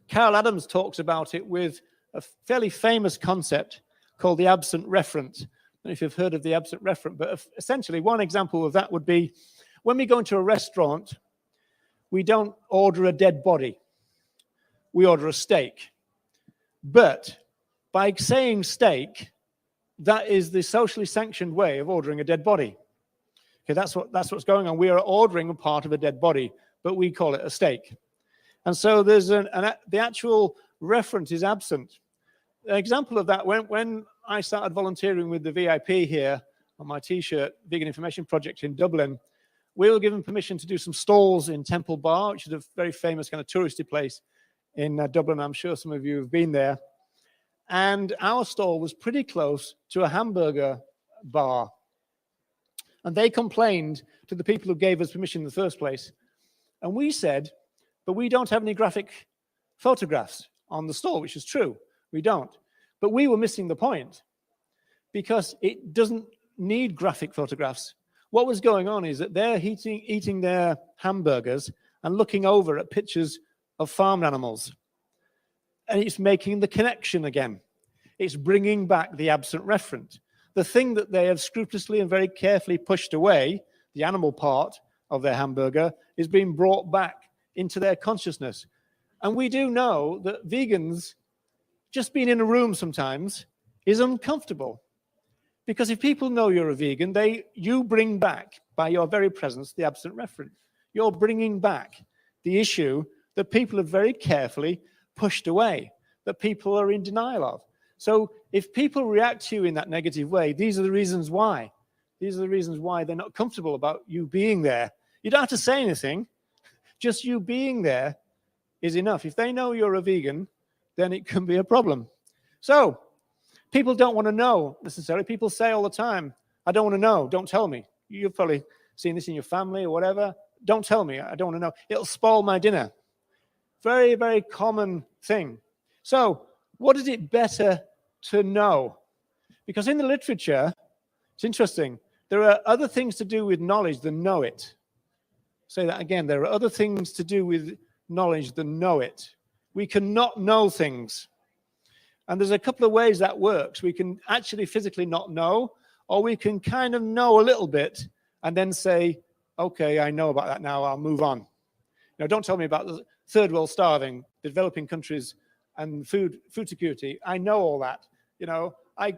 Carol Adams talks about it with a fairly famous concept called the absent referent. I don't know if you've heard of the absent referent, but essentially one example of that would be when we go into a restaurant, we don't order a dead body. We order a steak. But by saying steak, that is the socially sanctioned way of ordering a dead body. Okay, that's what's going on. We are ordering a part of a dead body, but we call it a steak. And so there's the actual reference is absent. An example of that, when I started volunteering with the VIP here on my T-shirt, Vegan Information Project in Dublin, we were given permission to do some stalls in Temple Bar, which is a very famous kind of touristy place in Dublin. I'm sure some of you have been there. And our stall was pretty close to a hamburger bar. And they complained to the people who gave us permission in the first place. And we said, but we don't have any graphic photographs on the stall, which is true. We don't. But we were missing the point, because it doesn't need graphic photographs. What was going on is that they're eating their hamburgers and looking over at pictures of farmed animals. And it's making the connection again. It's bringing back the absent referent. The thing that they have scrupulously and very carefully pushed away, the animal part of their hamburger, is being brought back into their consciousness. And we do know that vegans, just being in a room sometimes is uncomfortable. Because if people know you're a vegan, you bring back, by your very presence, the absent referent. You're bringing back the issue that people have very carefully pushed away, that people are in denial of. So if people react to you in that negative way, these are the reasons why. These are the reasons why they're not comfortable about you being there. You don't have to say anything. Just you being there is enough. If they know you're a vegan, then it can be a problem. So people don't want to know necessarily. People say all the time, I don't want to know. Don't tell me. You've probably seen this in your family or whatever. Don't tell me. I don't want to know. It'll spoil my dinner. Very, very common thing. So what is it better to know? Because in the literature, it's interesting. There are other things to do with knowledge than know it. Say that again. There are other things to do with knowledge than know it. We cannot know things. And there's a couple of ways that works. We can actually physically not know, or we can kind of know a little bit and then say, okay, I know about that now, I'll move on. You know, don't tell me about the third world starving, the developing countries and food security. I know all that. You know, I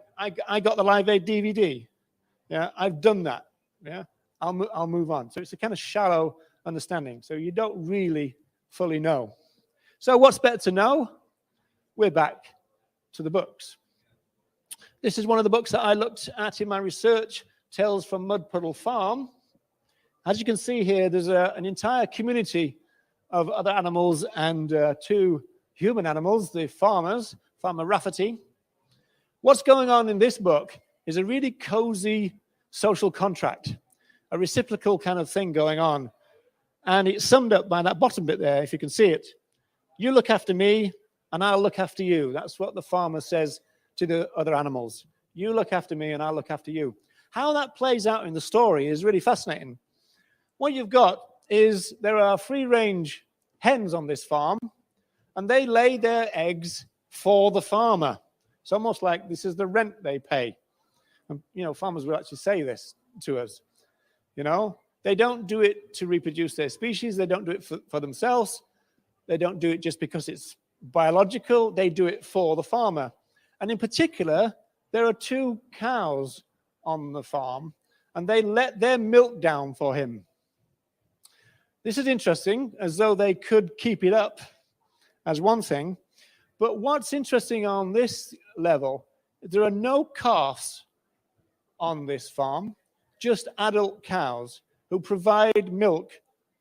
got the Live Aid DVD. Yeah, I've done that. Yeah, I'll move on. So it's a kind of shallow understanding. So you don't really fully know. So what's better to know? We're back to the books. This is one of the books that I looked at in my research, Tales from Mud Puddle Farm. As you can see here, there's an entire community of other animals and two human animals, the farmers, Farmer Rafferty. What's going on in this book is a really cozy social contract, a reciprocal kind of thing going on. And it's summed up by that bottom bit there, if you can see it. You look after me, and I'll look after you. That's what the farmer says to the other animals. You look after me, and I'll look after you. How that plays out in the story is really fascinating. What you've got is there are free-range hens on this farm, and they lay their eggs for the farmer. It's almost like this is the rent they pay. And, you know, farmers will actually say this to us. You know, they don't do it to reproduce their species. They don't do it for themselves. They don't do it just because it's biological. They do it for the farmer. And in particular, there are two cows on the farm, and they let their milk down for him. This is interesting, as though they could keep it up as one thing. But what's interesting on this level, there are no calves on this farm just adult cows who provide milk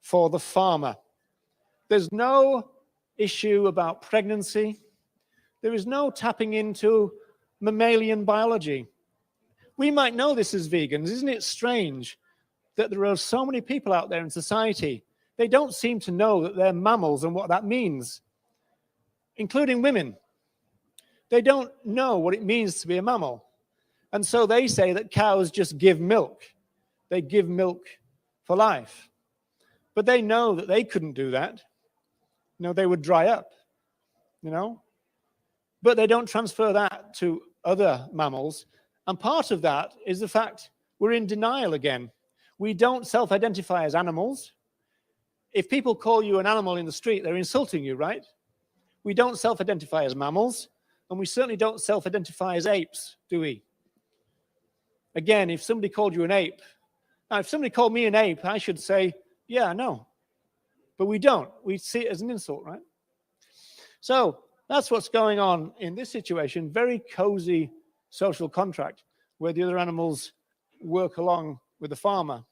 for the farmer. There's no issue about pregnancy. There is no tapping into mammalian biology. We might know this as vegans. Isn't it strange that there are so many people out there in society, they don't seem to know that they're mammals and what that means, including women. They don't know what it means to be a mammal. And so they say that cows just give milk. They give milk for life. But they know that they couldn't do that. You know, they would dry up, you know. But they don't transfer that to other mammals. And part of that is the fact we're in denial again. We don't self-identify as animals. If people call you an animal in the street, they're insulting you, right? We don't self-identify as mammals, and we certainly don't self-identify as apes, do we? Again, if somebody called you an ape, now if somebody called me an ape, I should say, yeah, no. But we don't. We see it as an insult, right? So that's what's going on in this situation. Very cozy social contract where the other animals work along with the farmer.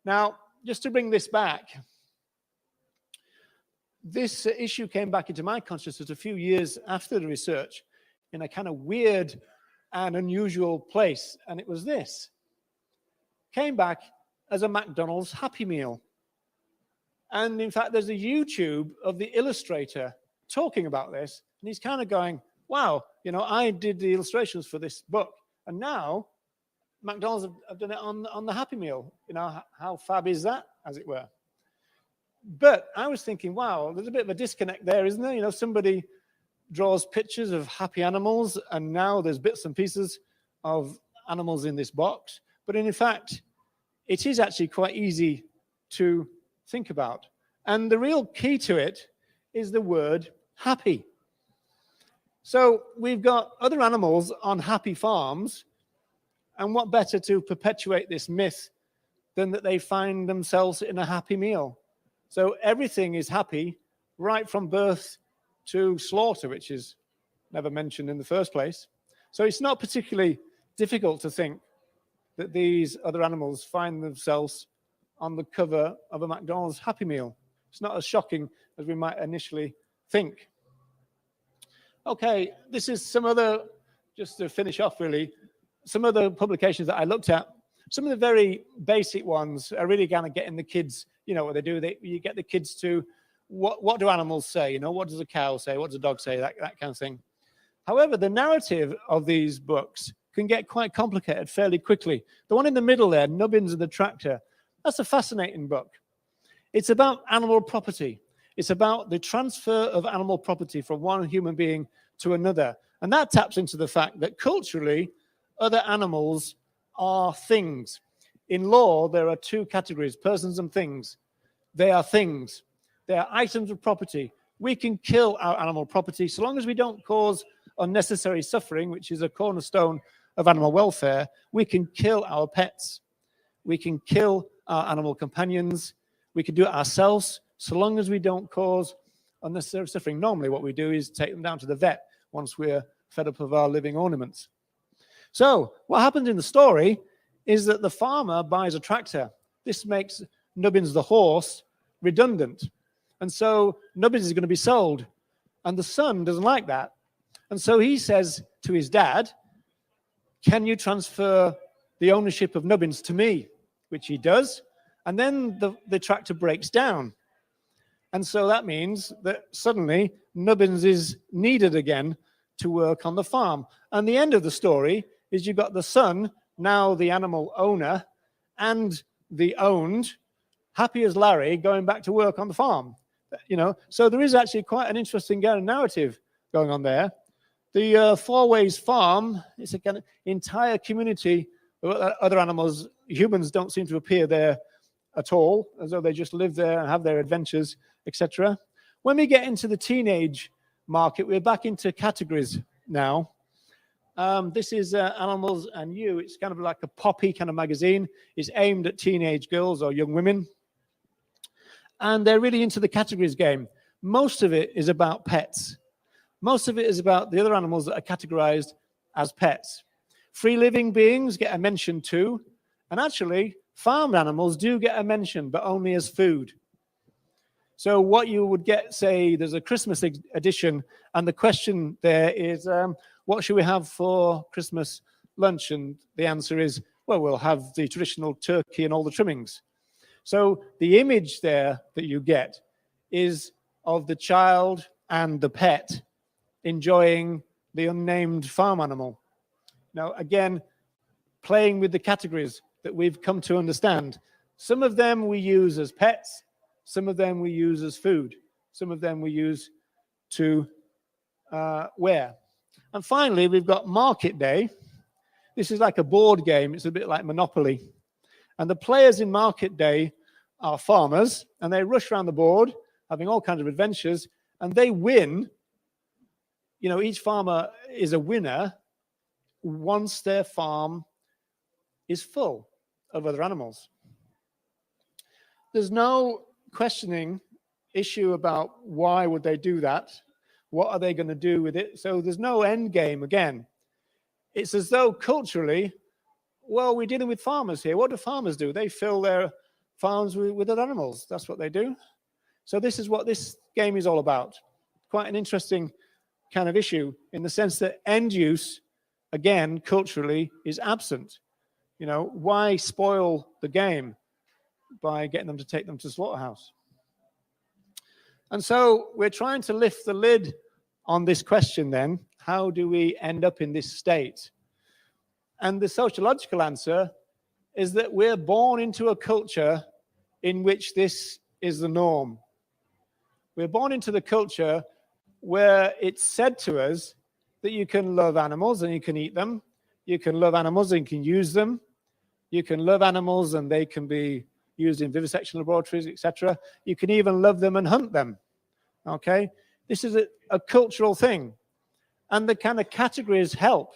Now, just to bring this back, this issue came back into my consciousness a few years after the research in a kind of weird and unusual place. And it was this. Came back as a McDonald's Happy Meal. And in fact, there's a YouTube of the illustrator talking about this. And he's kind of going, wow, you know, I did the illustrations for this book. And now McDonald's have done it on the Happy Meal. You know, how fab is that, as it were? But I was thinking, wow, there's a bit of a disconnect there, isn't there? You know, somebody draws pictures of happy animals, and now there's bits and pieces of animals in this box. But in fact, it is actually quite easy to think about. And the real key to it is the word happy. So we've got other animals on happy farms, and what better to perpetuate this myth than that they find themselves in a happy meal? So everything is happy right from birth to slaughter, which is never mentioned in the first place. So it's not particularly difficult to think that these other animals find themselves on the cover of a McDonald's Happy Meal. It's not as shocking as we might initially think. Okay, this is some other, just to finish off really, some other publications that I looked at. Some of the very basic ones are really kind of getting the kids, you know what they do, you get the kids to, what do animals say? You know, what does a cow say? What does a dog say? That kind of thing. However, the narrative of these books can get quite complicated fairly quickly. The one in the middle there, Nubbins and the Tractor, that's a fascinating book. It's about animal property. It's about the transfer of animal property from one human being to another. And that taps into the fact that culturally, other animals are things. In law, there are two categories, persons and things. They are things. They are items of property. We can kill our animal property so long as we don't cause unnecessary suffering, which is a cornerstone of animal welfare. We can kill our pets. We can kill our animal companions. We can do it ourselves so long as we don't cause unnecessary suffering. Normally what we do is take them down to the vet once we're fed up of our living ornaments. So what happens in the story is that the farmer buys a tractor. This makes Nubbins the horse redundant. And so Nubbins is going to be sold. And the son doesn't like that. And so he says to his dad, can you transfer the ownership of Nubbins to me? Which he does. And then the tractor breaks down. And so that means that suddenly Nubbins is needed again to work on the farm. And the end of the story is you've got the son, now the animal owner, and the owned, happy as Larry, going back to work on the farm. You know, so there is actually quite an interesting narrative going on there. The Four Ways Farm is a kind of entire community of other animals. Humans don't seem to appear there at all, as though they just live there and have their adventures, etc. When we get into the teenage market, we're back into categories now. This is Animals and You. It's kind of like a poppy kind of magazine. It's aimed at teenage girls or young women. And they're really into the categories game. Most of it is about pets. Most of it is about the other animals that are categorized as pets. Free living beings get a mention too, And actually, farmed animals do get a mention, but only as food. So what you would get, say, there's a Christmas edition, and the question there is, what should we have for Christmas lunch? And the answer is, well, we'll have the traditional turkey and all the trimmings. So the image there that you get is of the child and the pet enjoying the unnamed farm animal. Now, again, playing with the categories that we've come to understand. Some of them we use as pets, some of them we use as food, some of them we use to wear. And finally, we've got Market Day. This is like a board game. It's a bit like Monopoly. And the players in Market Day are farmers, and they rush around the board, having all kinds of adventures, and they win. You know, each farmer is a winner once their farm is full of other animals. There's no questioning issue about why would they do that? What are they going to do with it? So there's no end game again. It's as though culturally, well, we're dealing with farmers here. What do farmers do? They fill their farms with other animals. That's what they do. So this is what this game is all about. Quite an interesting kind of issue in the sense that end use, again, culturally, is absent. You know, why spoil the game by getting them to take them to slaughterhouse? And so we're trying to lift the lid on this question then. How do we end up in this state? And the sociological answer is that we're born into a culture in which this is the norm. We're born into the culture where it's said to us that you can love animals and you can eat them. You can love animals and you can use them. You can love animals and they can be used in vivisection laboratories, etc. You can even love them and hunt them. Okay? This is a cultural thing. And the kind of categories help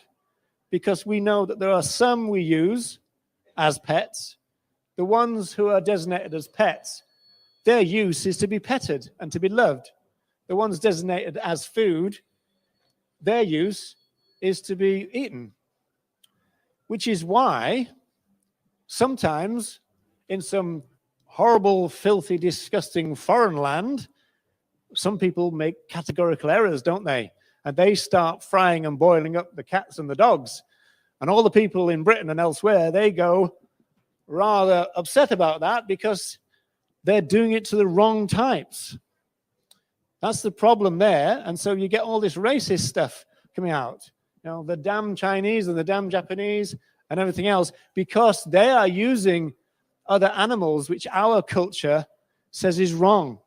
because we know that there are some we use as pets. The ones who are designated as pets, their use is to be petted and to be loved. The ones designated as food, their use is to be eaten. Which is why sometimes in some horrible, filthy, disgusting foreign land, some people make categorical errors, don't they? And they start frying and boiling up the cats and the dogs. And all the people in Britain and elsewhere, they go rather upset about that because they're doing it to the wrong types. That's the problem there. And so you get all this racist stuff coming out. You know, the damn Chinese and the damn Japanese and everything else, because they are using other animals which our culture says is wrong.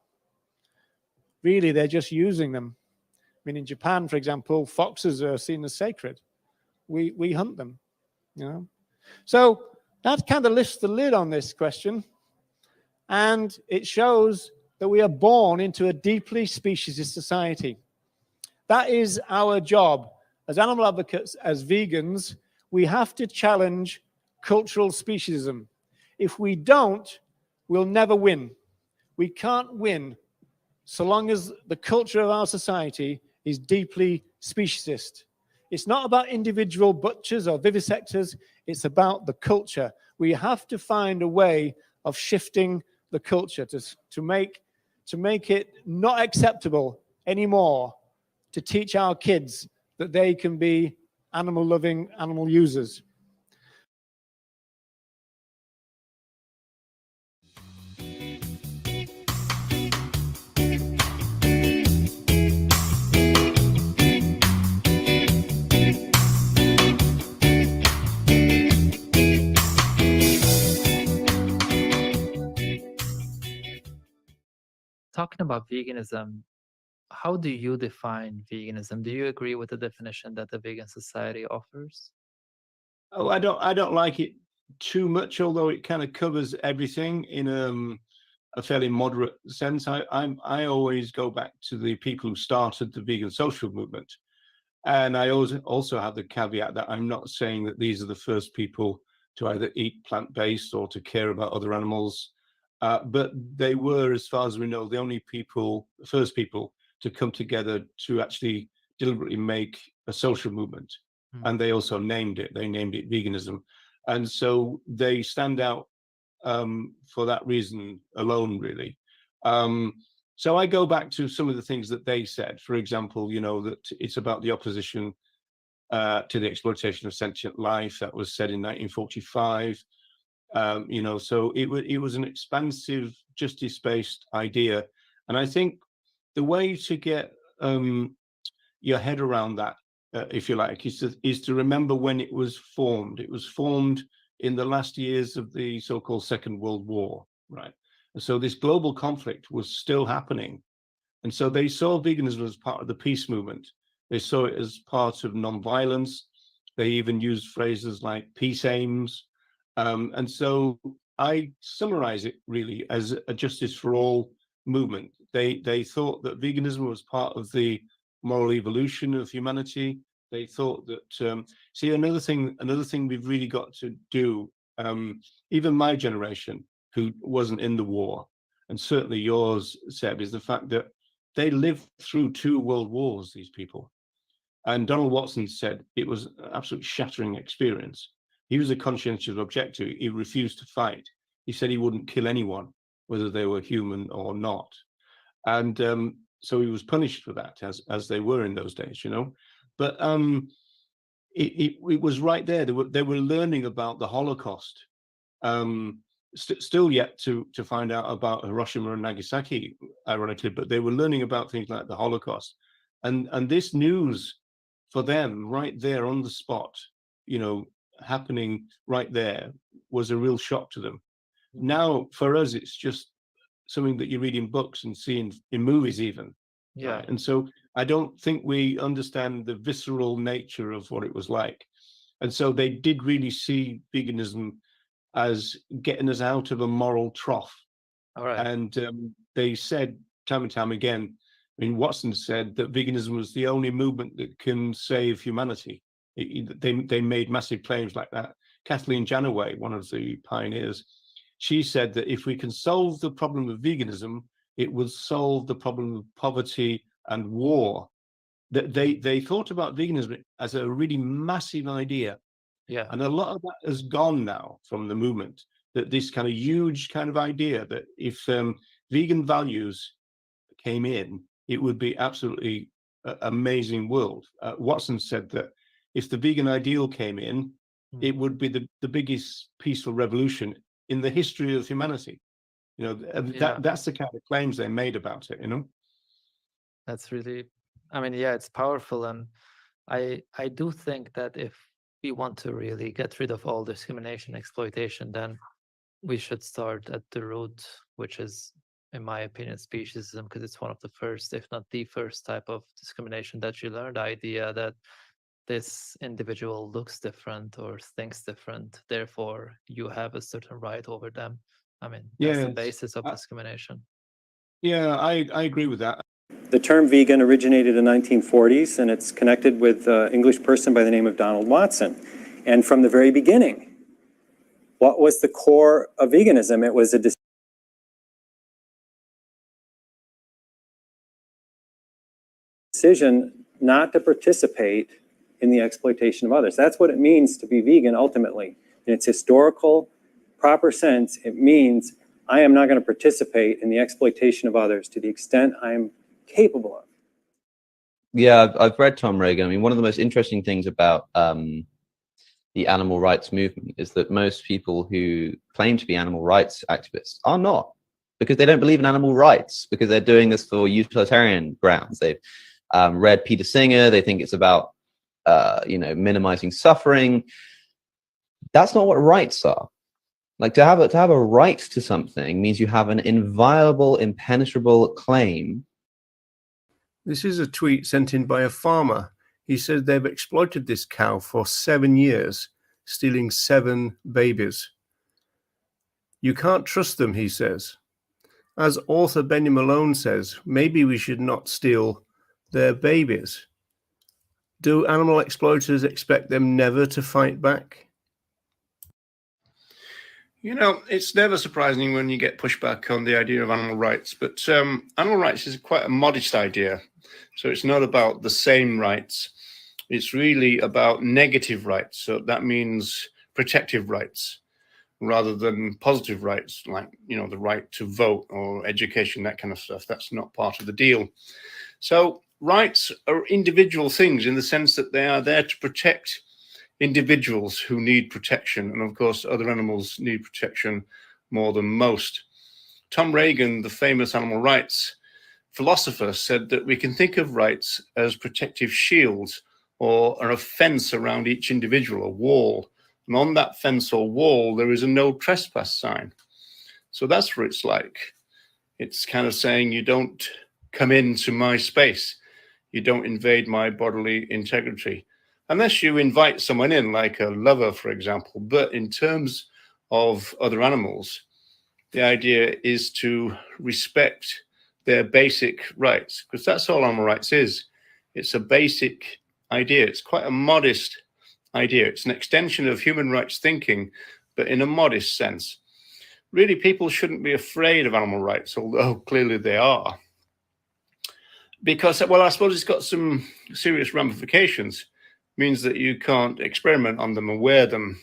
Really, they're just using them. I mean, in Japan, for example, foxes are seen as sacred. We hunt them, you know. So that kind of lifts the lid on this question. And it shows that we are born into a deeply speciesist society. That is our job. As animal advocates, as vegans, we have to challenge cultural speciesism. If we don't, we'll never win. We can't win so long as the culture of our society is deeply speciesist. It's not about individual butchers or vivisectors. It's about the culture. We have to find a way of shifting the culture to make it not acceptable anymore to teach our kids that they can be animal-loving animal users. Talking about veganism, how do you define veganism? Do you agree with the definition that the Vegan Society offers? Oh, I don't like it too much, although it kind of covers everything in a fairly moderate sense. I always go back to the people who started the vegan social movement, and I also have the caveat that I'm not saying that these are the first people to either eat plant-based or to care about other animals, but they were, as far as we know, the first people to come together to actually deliberately make a social movement. And they also named it. They named it veganism. And so they stand out for that reason alone, really. So I go back to some of the things that they said. For example, you know, that it's about the opposition to the exploitation of sentient life. That was said in 1945. You know, so it was an expansive, justice-based idea. And I think the way to get your head around that, if you like, is to remember when it was formed. It was formed in the last years of the so-called Second World War, right? And so this global conflict was still happening. And so they saw veganism as part of the peace movement. They saw it as part of nonviolence. They even used phrases like peace aims. And so I summarize it really as a justice for all movement. They thought that veganism was part of the moral evolution of humanity. They thought that, see, another thing we've really got to do, even my generation, who wasn't in the war, and certainly yours, Seb, is the fact that they lived through 2 world wars, these people. And Donald Watson said it was an absolute shattering experience. He was a conscientious objector. He refused to fight. He said he wouldn't kill anyone, whether they were human or not. And so he was punished for that, as they were in those days, you know. But it was right there. They were learning about the Holocaust. Still yet to find out about Hiroshima and Nagasaki, ironically, but they were learning about things like the Holocaust. And this news for them right there on the spot, you know, happening right there, was a real shock to them. Now, for us, it's just something that you read in books and see in movies even. Yeah. Right? And so I don't think we understand the visceral nature of what it was like. And so they did really see veganism as getting us out of a moral trough. All right. And they said time and time again, I mean, Watson said that veganism was the only movement that can save humanity. They made massive claims like that. Kathleen Janaway, one of the pioneers, she said that if we can solve the problem of veganism, it will solve the problem of poverty and war. That they thought about veganism as a really massive idea. Yeah. And a lot of that has gone now from the movement, that this kind of huge kind of idea that if vegan values came in, it would be absolutely amazing world. Watson said that if the vegan ideal came in, it would be the biggest peaceful revolution in the history of humanity. You know, that's the kind of claims they made about it, you know? That's really, I mean, yeah, it's powerful. And I do think that if we want to really get rid of all discrimination, exploitation, then we should start at the root, which is, in my opinion, speciesism, because it's one of the first, if not the first type of discrimination that you learn, the idea that this individual looks different or thinks different, therefore you have a certain right over them. I mean, that's the basis of discrimination. Yeah, I agree with that. The term vegan originated in the 1940s, and it's connected with an English person by the name of Donald Watson. And from the very beginning, what was the core of veganism? It was a decision not to participate in the exploitation of others. That's what it means to be vegan ultimately. In its historical, proper sense, it means I am not going to participate in the exploitation of others to the extent I'm capable of. Yeah, I've read Tom Reagan. I mean, one of the most interesting things about the animal rights movement is that most people who claim to be animal rights activists are not, because they don't believe in animal rights, because they're doing this for utilitarian grounds. They've read Peter Singer. They think it's about you know, minimizing suffering. That's not what rights are. Like, to have a right to something means you have an inviolable, impenetrable claim. This is a tweet sent in by a farmer. He said they've exploited this cow for 7 years, stealing 7 babies. You can't trust them, he says. As author Benny Malone says, maybe we should not steal their babies. Do animal exploiters expect them never to fight back? You know, it's never surprising when you get pushback on the idea of animal rights, but animal rights is quite a modest idea. So it's not about the same rights. It's really about negative rights. So that means protective rights rather than positive rights, like, you know, the right to vote or education, that kind of stuff. That's not part of the deal. So rights are individual things in the sense that they are there to protect individuals who need protection. And of course, other animals need protection more than most. Tom Regan, the famous animal rights philosopher, said that we can think of rights as protective shields or a fence around each individual, a wall. And on that fence or wall, there is a no trespass sign. So that's what it's like. It's kind of saying, you don't come into my space. You don't invade my bodily integrity. Unless you invite someone in, like a lover, for example. But in terms of other animals, the idea is to respect their basic rights, because that's all animal rights is. It's a basic idea. It's quite a modest idea. It's an extension of human rights thinking, but in a modest sense. Really, people shouldn't be afraid of animal rights, although clearly they are. Because, well, I suppose it's got some serious ramifications. It means that you can't experiment on them and wear them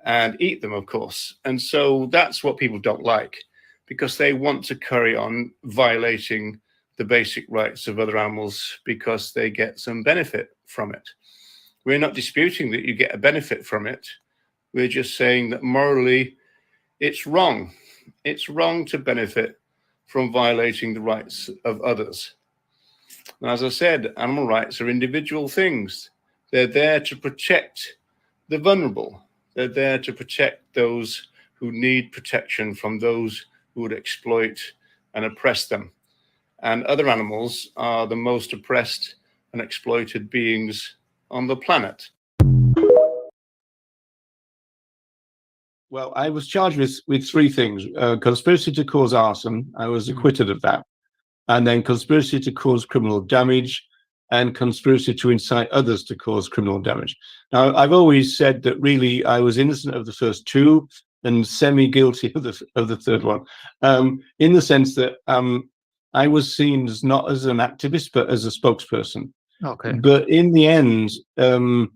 and eat them, of course. And so that's what people don't like, because they want to carry on violating the basic rights of other animals because they get some benefit from it. We're not disputing that you get a benefit from it. We're just saying that morally it's wrong. It's wrong to benefit from violating the rights of others. And as I said, animal rights are individual things. They're there to protect the vulnerable. They're there to protect those who need protection from those who would exploit and oppress them. And other animals are the most oppressed and exploited beings on the planet. Well, I was charged with three things. Conspiracy to cause arson. I was acquitted of that. And then conspiracy to cause criminal damage and conspiracy to incite others to cause criminal damage. Now, I've always said that really I was innocent of the first two and semi-guilty of the third one, in the sense that I was seen as not as an activist, but as a spokesperson. Okay. But in the end, and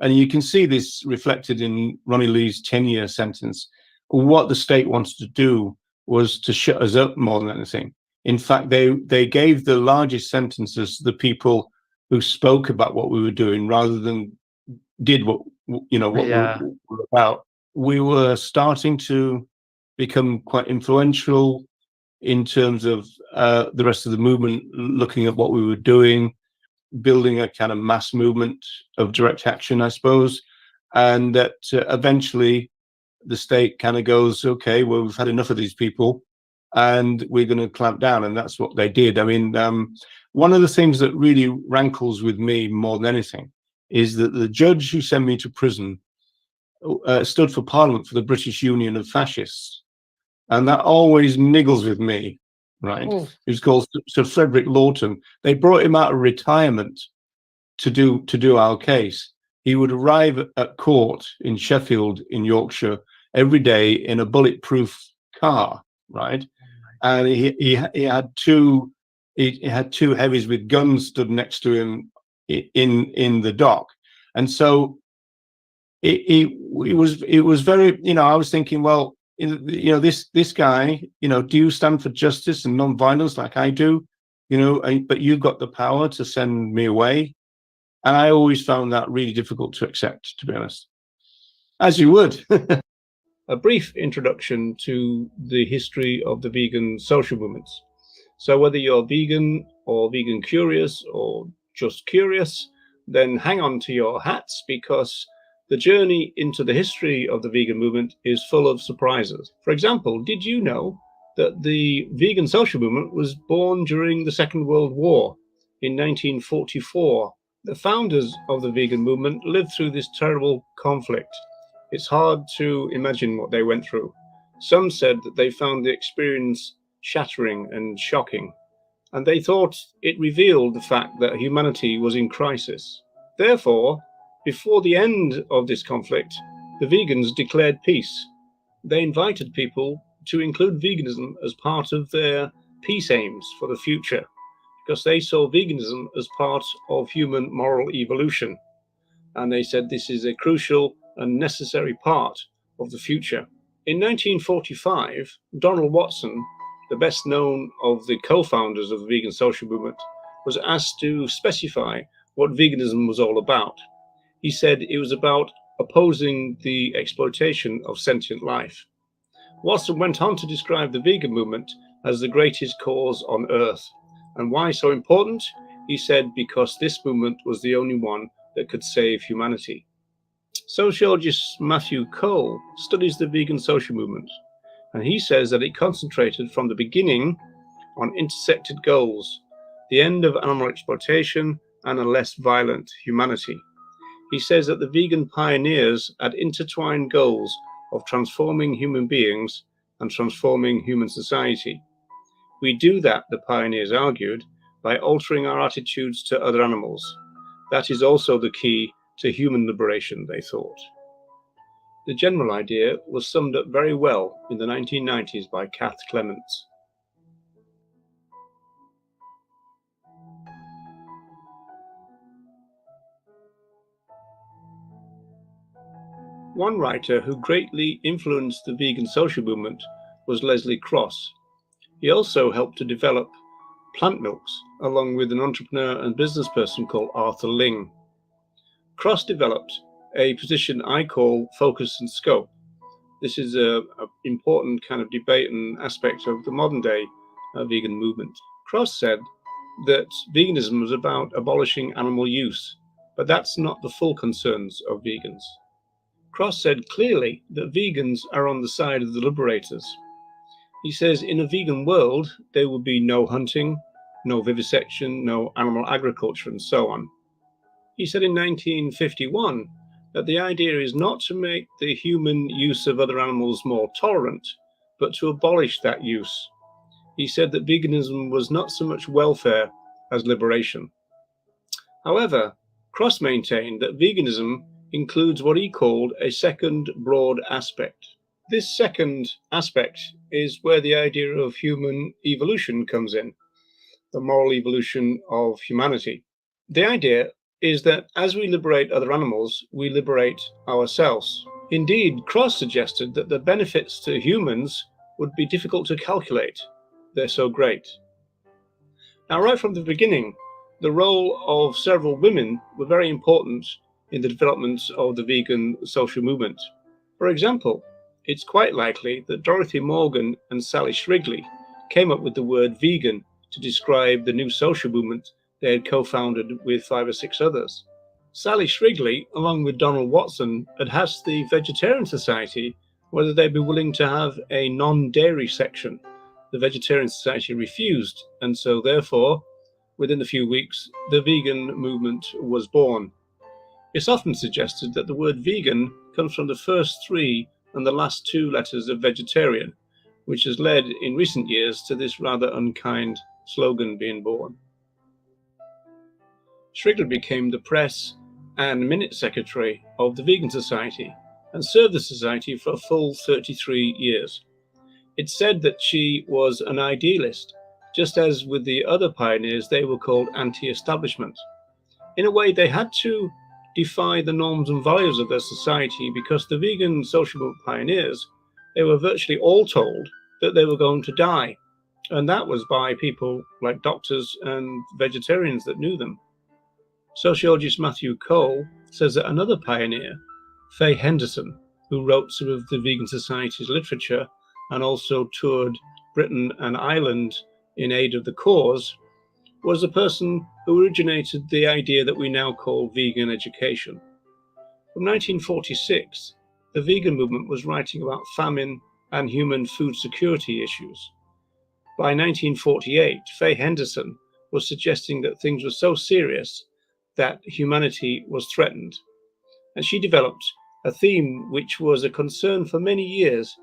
you can see this reflected in Ronnie Lee's 10-year sentence, what the state wanted to do was to shut us up more than anything. In fact, they gave the largest sentences to the people who spoke about what we were doing rather than did what we were about. We were starting to become quite influential in terms of the rest of the movement, looking at what we were doing, building a kind of mass movement of direct action, I suppose. And that eventually the state kind of goes, okay, well, we've had enough of these people and we're going to clamp down. And that's what they did. I mean, one of the things that really rankles with me more than anything is that the judge who sent me to prison stood for Parliament for the British Union of Fascists. And that always niggles with me, right? Oh. He was called Sir Frederick Lawton. They brought him out of retirement to do our case. He would arrive at court in Sheffield, in Yorkshire, every day in a bulletproof car, right? And he had two heavies with guns stood next to him in the dock, and so it was very, you know, I was thinking, well, you know, this guy, you know, do you stand for justice and non-violence like I do, you know, but you've got the power to send me away. And I always found that really difficult to accept, to be honest, as you would. A brief introduction to the history of the vegan social movements. So whether you're vegan or vegan curious or just curious, then hang on to your hats, because the journey into the history of the vegan movement is full of surprises. For example, did you know that the vegan social movement was born during the Second World War in 1944? The founders of the vegan movement lived through this terrible conflict. It's hard to imagine what they went through. Some said that they found the experience shattering and shocking, and they thought it revealed the fact that humanity was in crisis. Therefore, before the end of this conflict, the vegans declared peace. They invited people to include veganism as part of their peace aims for the future, because they saw veganism as part of human moral evolution. And they said this is a crucial and necessary part of the future. In 1945, Donald Watson, the best known of the co-founders of the vegan social movement, was asked to specify what veganism was all about. He said it was about opposing the exploitation of sentient life. Watson went on to describe the vegan movement as the greatest cause on earth. And why so important? He said because this movement was the only one that could save humanity. Sociologist Matthew Cole studies the vegan social movement, and he says that it concentrated from the beginning on intersected goals, the end of animal exploitation and a less violent humanity. He says that the vegan pioneers had intertwined goals of transforming human beings and transforming human society. We do that, the pioneers argued, by altering our attitudes to other animals. That is also the key to human liberation, they thought. The general idea was summed up very well in the 1990s by Kath Clements. One writer who greatly influenced the vegan social movement was Leslie Cross. He also helped to develop plant milks, along with an entrepreneur and business person called Arthur Ling. Cross developed a position I call focus and scope. This is an important kind of debate and aspect of the modern day vegan movement. Cross said that veganism was about abolishing animal use, but that's not the full concerns of vegans. Cross said clearly that vegans are on the side of the liberators. He says in a vegan world, there would be no hunting, no vivisection, no animal agriculture, and so on. He said in 1951 that the idea is not to make the human use of other animals more tolerant, but to abolish that use. He said that veganism was not so much welfare as liberation. However, Cross maintained that veganism includes what he called a second broad aspect. This second aspect is where the idea of human evolution comes in, the moral evolution of humanity. The idea is that as we liberate other animals, we liberate ourselves. Indeed, Cross suggested that the benefits to humans would be difficult to calculate. They're so great. Now, right from the beginning, the role of several women were very important in the development of the vegan social movement. For example, it's quite likely that Dorothy Morgan and Sally Shrigley came up with the word vegan to describe the new social movement they had co-founded with 5 or 6 others. Sally Shrigley, along with Donald Watson, had asked the Vegetarian Society whether they'd be willing to have a non-dairy section. The Vegetarian Society refused, and so therefore, within a few weeks, the vegan movement was born. It's often suggested that the word vegan comes from the first 3 and the last 2 letters of vegetarian, which has led in recent years to this rather unkind slogan being born. Shrigley became the press and minute secretary of the Vegan Society and served the society for a full 33 years. It's said that she was an idealist, just as with the other pioneers, they were called anti-establishment. In a way, they had to defy the norms and values of their society because the vegan social movement pioneers, they were virtually all told that they were going to die. And that was by people like doctors and vegetarians that knew them. Sociologist Matthew Cole says that another pioneer, Faye Henderson, who wrote some of the Vegan Society's literature and also toured Britain and Ireland in aid of the cause, was the person who originated the idea that we now call vegan education. From 1946, the vegan movement was writing about famine and human food security issues. By 1948, Faye Henderson was suggesting that things were so serious that humanity was threatened. And she developed a theme which was a concern for many years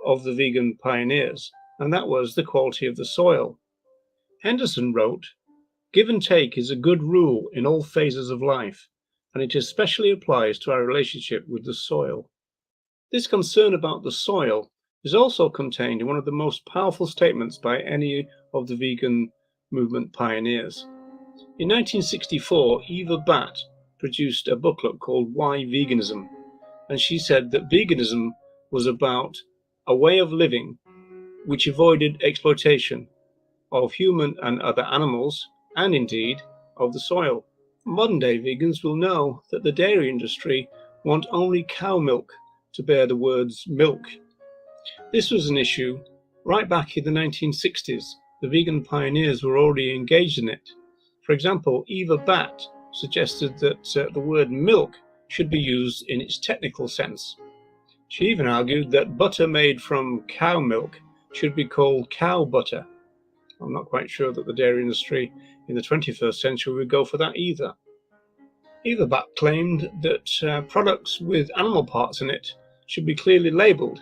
of the vegan pioneers, and that was the quality of the soil. Henderson wrote, "Give and take is a good rule in all phases of life, and it especially applies to our relationship with the soil." This concern about the soil is also contained in one of the most powerful statements by any of the vegan movement pioneers. In 1964, Eva Batt produced a booklet called Why Veganism? and she said that veganism was about a way of living which avoided exploitation of human and other animals, and indeed of the soil. Modern day vegans will know that the dairy industry want only cow milk to bear the words milk. This was an issue right back in the 1960s. The vegan pioneers were already engaged in it. For example, Eva Batt suggested that the word milk should be used in its technical sense. She even argued that butter made from cow milk should be called cow butter. I'm not quite sure that the dairy industry in the 21st century would go for that either. Eva Batt claimed that products with animal parts in it should be clearly labelled.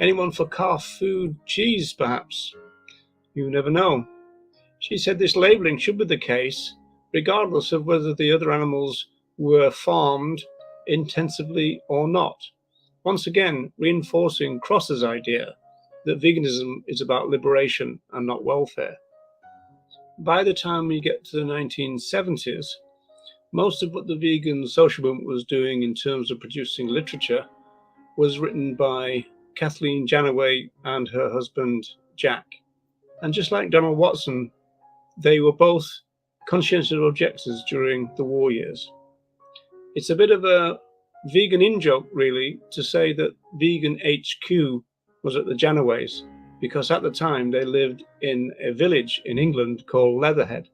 Anyone for calf food cheese, perhaps? You never know. She said this labelling should be the case regardless of whether the other animals were farmed intensively or not. Once again, reinforcing Cross's idea that veganism is about liberation and not welfare. By the time we get to the 1970s, most of what the vegan social movement was doing in terms of producing literature was written by Kathleen Janaway and her husband Jack. And just like Donald Watson, they were both conscientious objectors during the war years. It's a bit of a vegan in-joke, really, to say that vegan HQ was at the Janaways, because at the time they lived in a village in England called Leatherhead.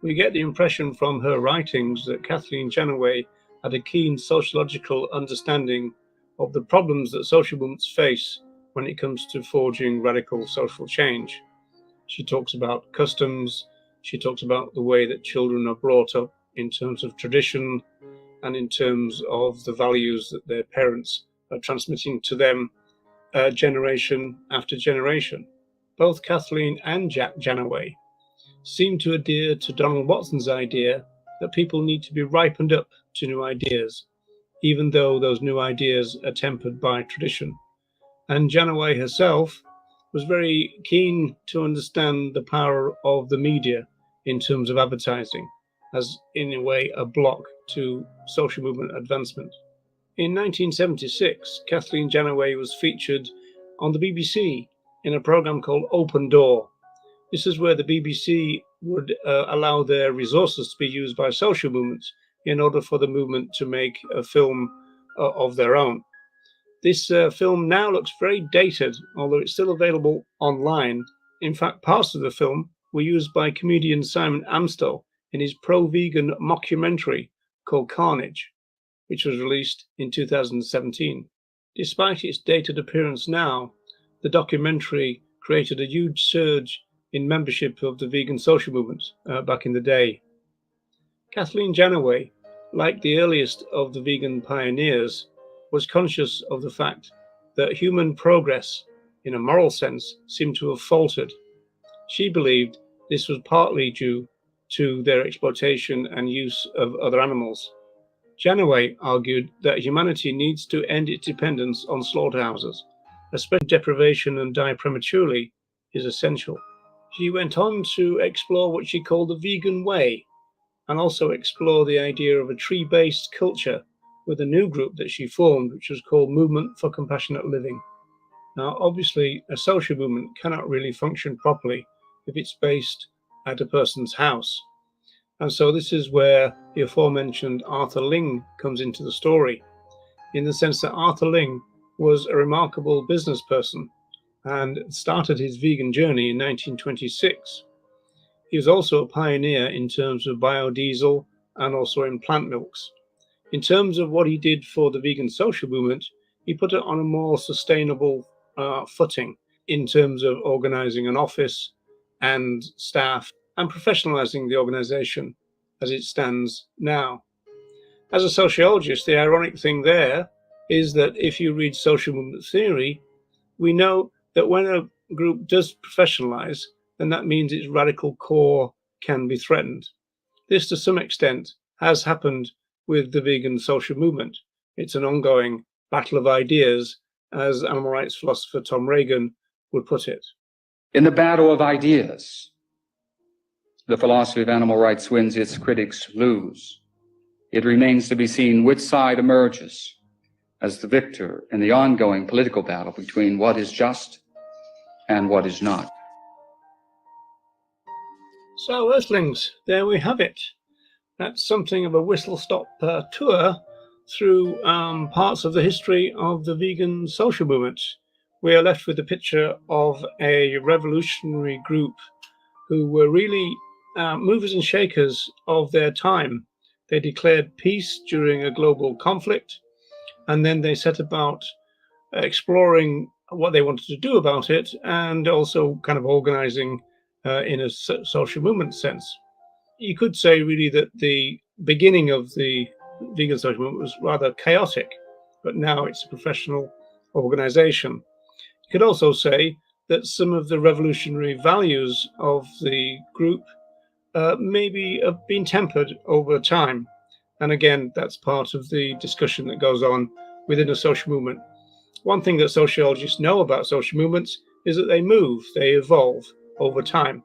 We get the impression from her writings that Kathleen Janaway had a keen sociological understanding of the problems that social movements face when it comes to forging radical social change. She talks about customs, she talks about the way that children are brought up in terms of tradition and in terms of the values that their parents are transmitting to them generation after generation. Both Kathleen and Jack Janaway seem to adhere to Donald Watson's idea that people need to be ripened up to new ideas, even though those new ideas are tempered by tradition. And Janaway herself was very keen to understand the power of the media in terms of advertising, as in a way a block to social movement advancement. In 1976, Kathleen Janaway was featured on the BBC in a programme called Open Door. This is where the BBC would allow their resources to be used by social movements in order for the movement to make a film of their own. This film now looks very dated, although it's still available online. In fact, parts of the film were used by comedian Simon Amstell in his pro-vegan mockumentary called Carnage, which was released in 2017. Despite its dated appearance now, the documentary created a huge surge in membership of the vegan social movement back in the day. Kathleen Janaway, like the earliest of the vegan pioneers, was conscious of the fact that human progress, in a moral sense, seemed to have faltered. She believed this was partly due to their exploitation and use of other animals. Janaway argued that humanity needs to end its dependence on slaughterhouses, especially deprivation and die prematurely is essential. She went on to explore what she called the vegan way, and also explore the idea of a tree-based culture with a new group that she formed, which was called Movement for Compassionate Living. Now, obviously, a social movement cannot really function properly if it's based at a person's house. And so this is where the aforementioned Arthur Ling comes into the story, in the sense that Arthur Ling was a remarkable business person and started his vegan journey in 1926. He was also a pioneer in terms of biodiesel and also in plant milks. In terms of what he did for the vegan social movement, he put it on a more sustainable footing in terms of organizing an office and staff and professionalizing the organization as it stands now. As a sociologist, the ironic thing there is that if you read social movement theory, we know that when a group does professionalize, then that means its radical core can be threatened. This, to some extent, has happened with the vegan social movement. It's an ongoing battle of ideas, as animal rights philosopher Tom Regan would put it. In the battle of ideas, the philosophy of animal rights wins, its critics lose. It remains to be seen which side emerges as the victor in the ongoing political battle between what is just and what is not. So, Earthlings, there we have it. That's something of a whistle-stop tour through parts of the history of the vegan social movement. We are left with a picture of a revolutionary group who were really movers and shakers of their time. They declared peace during a global conflict, and then they set about exploring what they wanted to do about it, and also kind of organizing in a social movement sense. You could say really that the beginning of the vegan social movement was rather chaotic, but now it's a professional organization. You could also say that some of the revolutionary values of the group maybe have been tempered over time. And again, that's part of the discussion that goes on within a social movement. One thing that sociologists know about social movements is that they move, they evolve over time.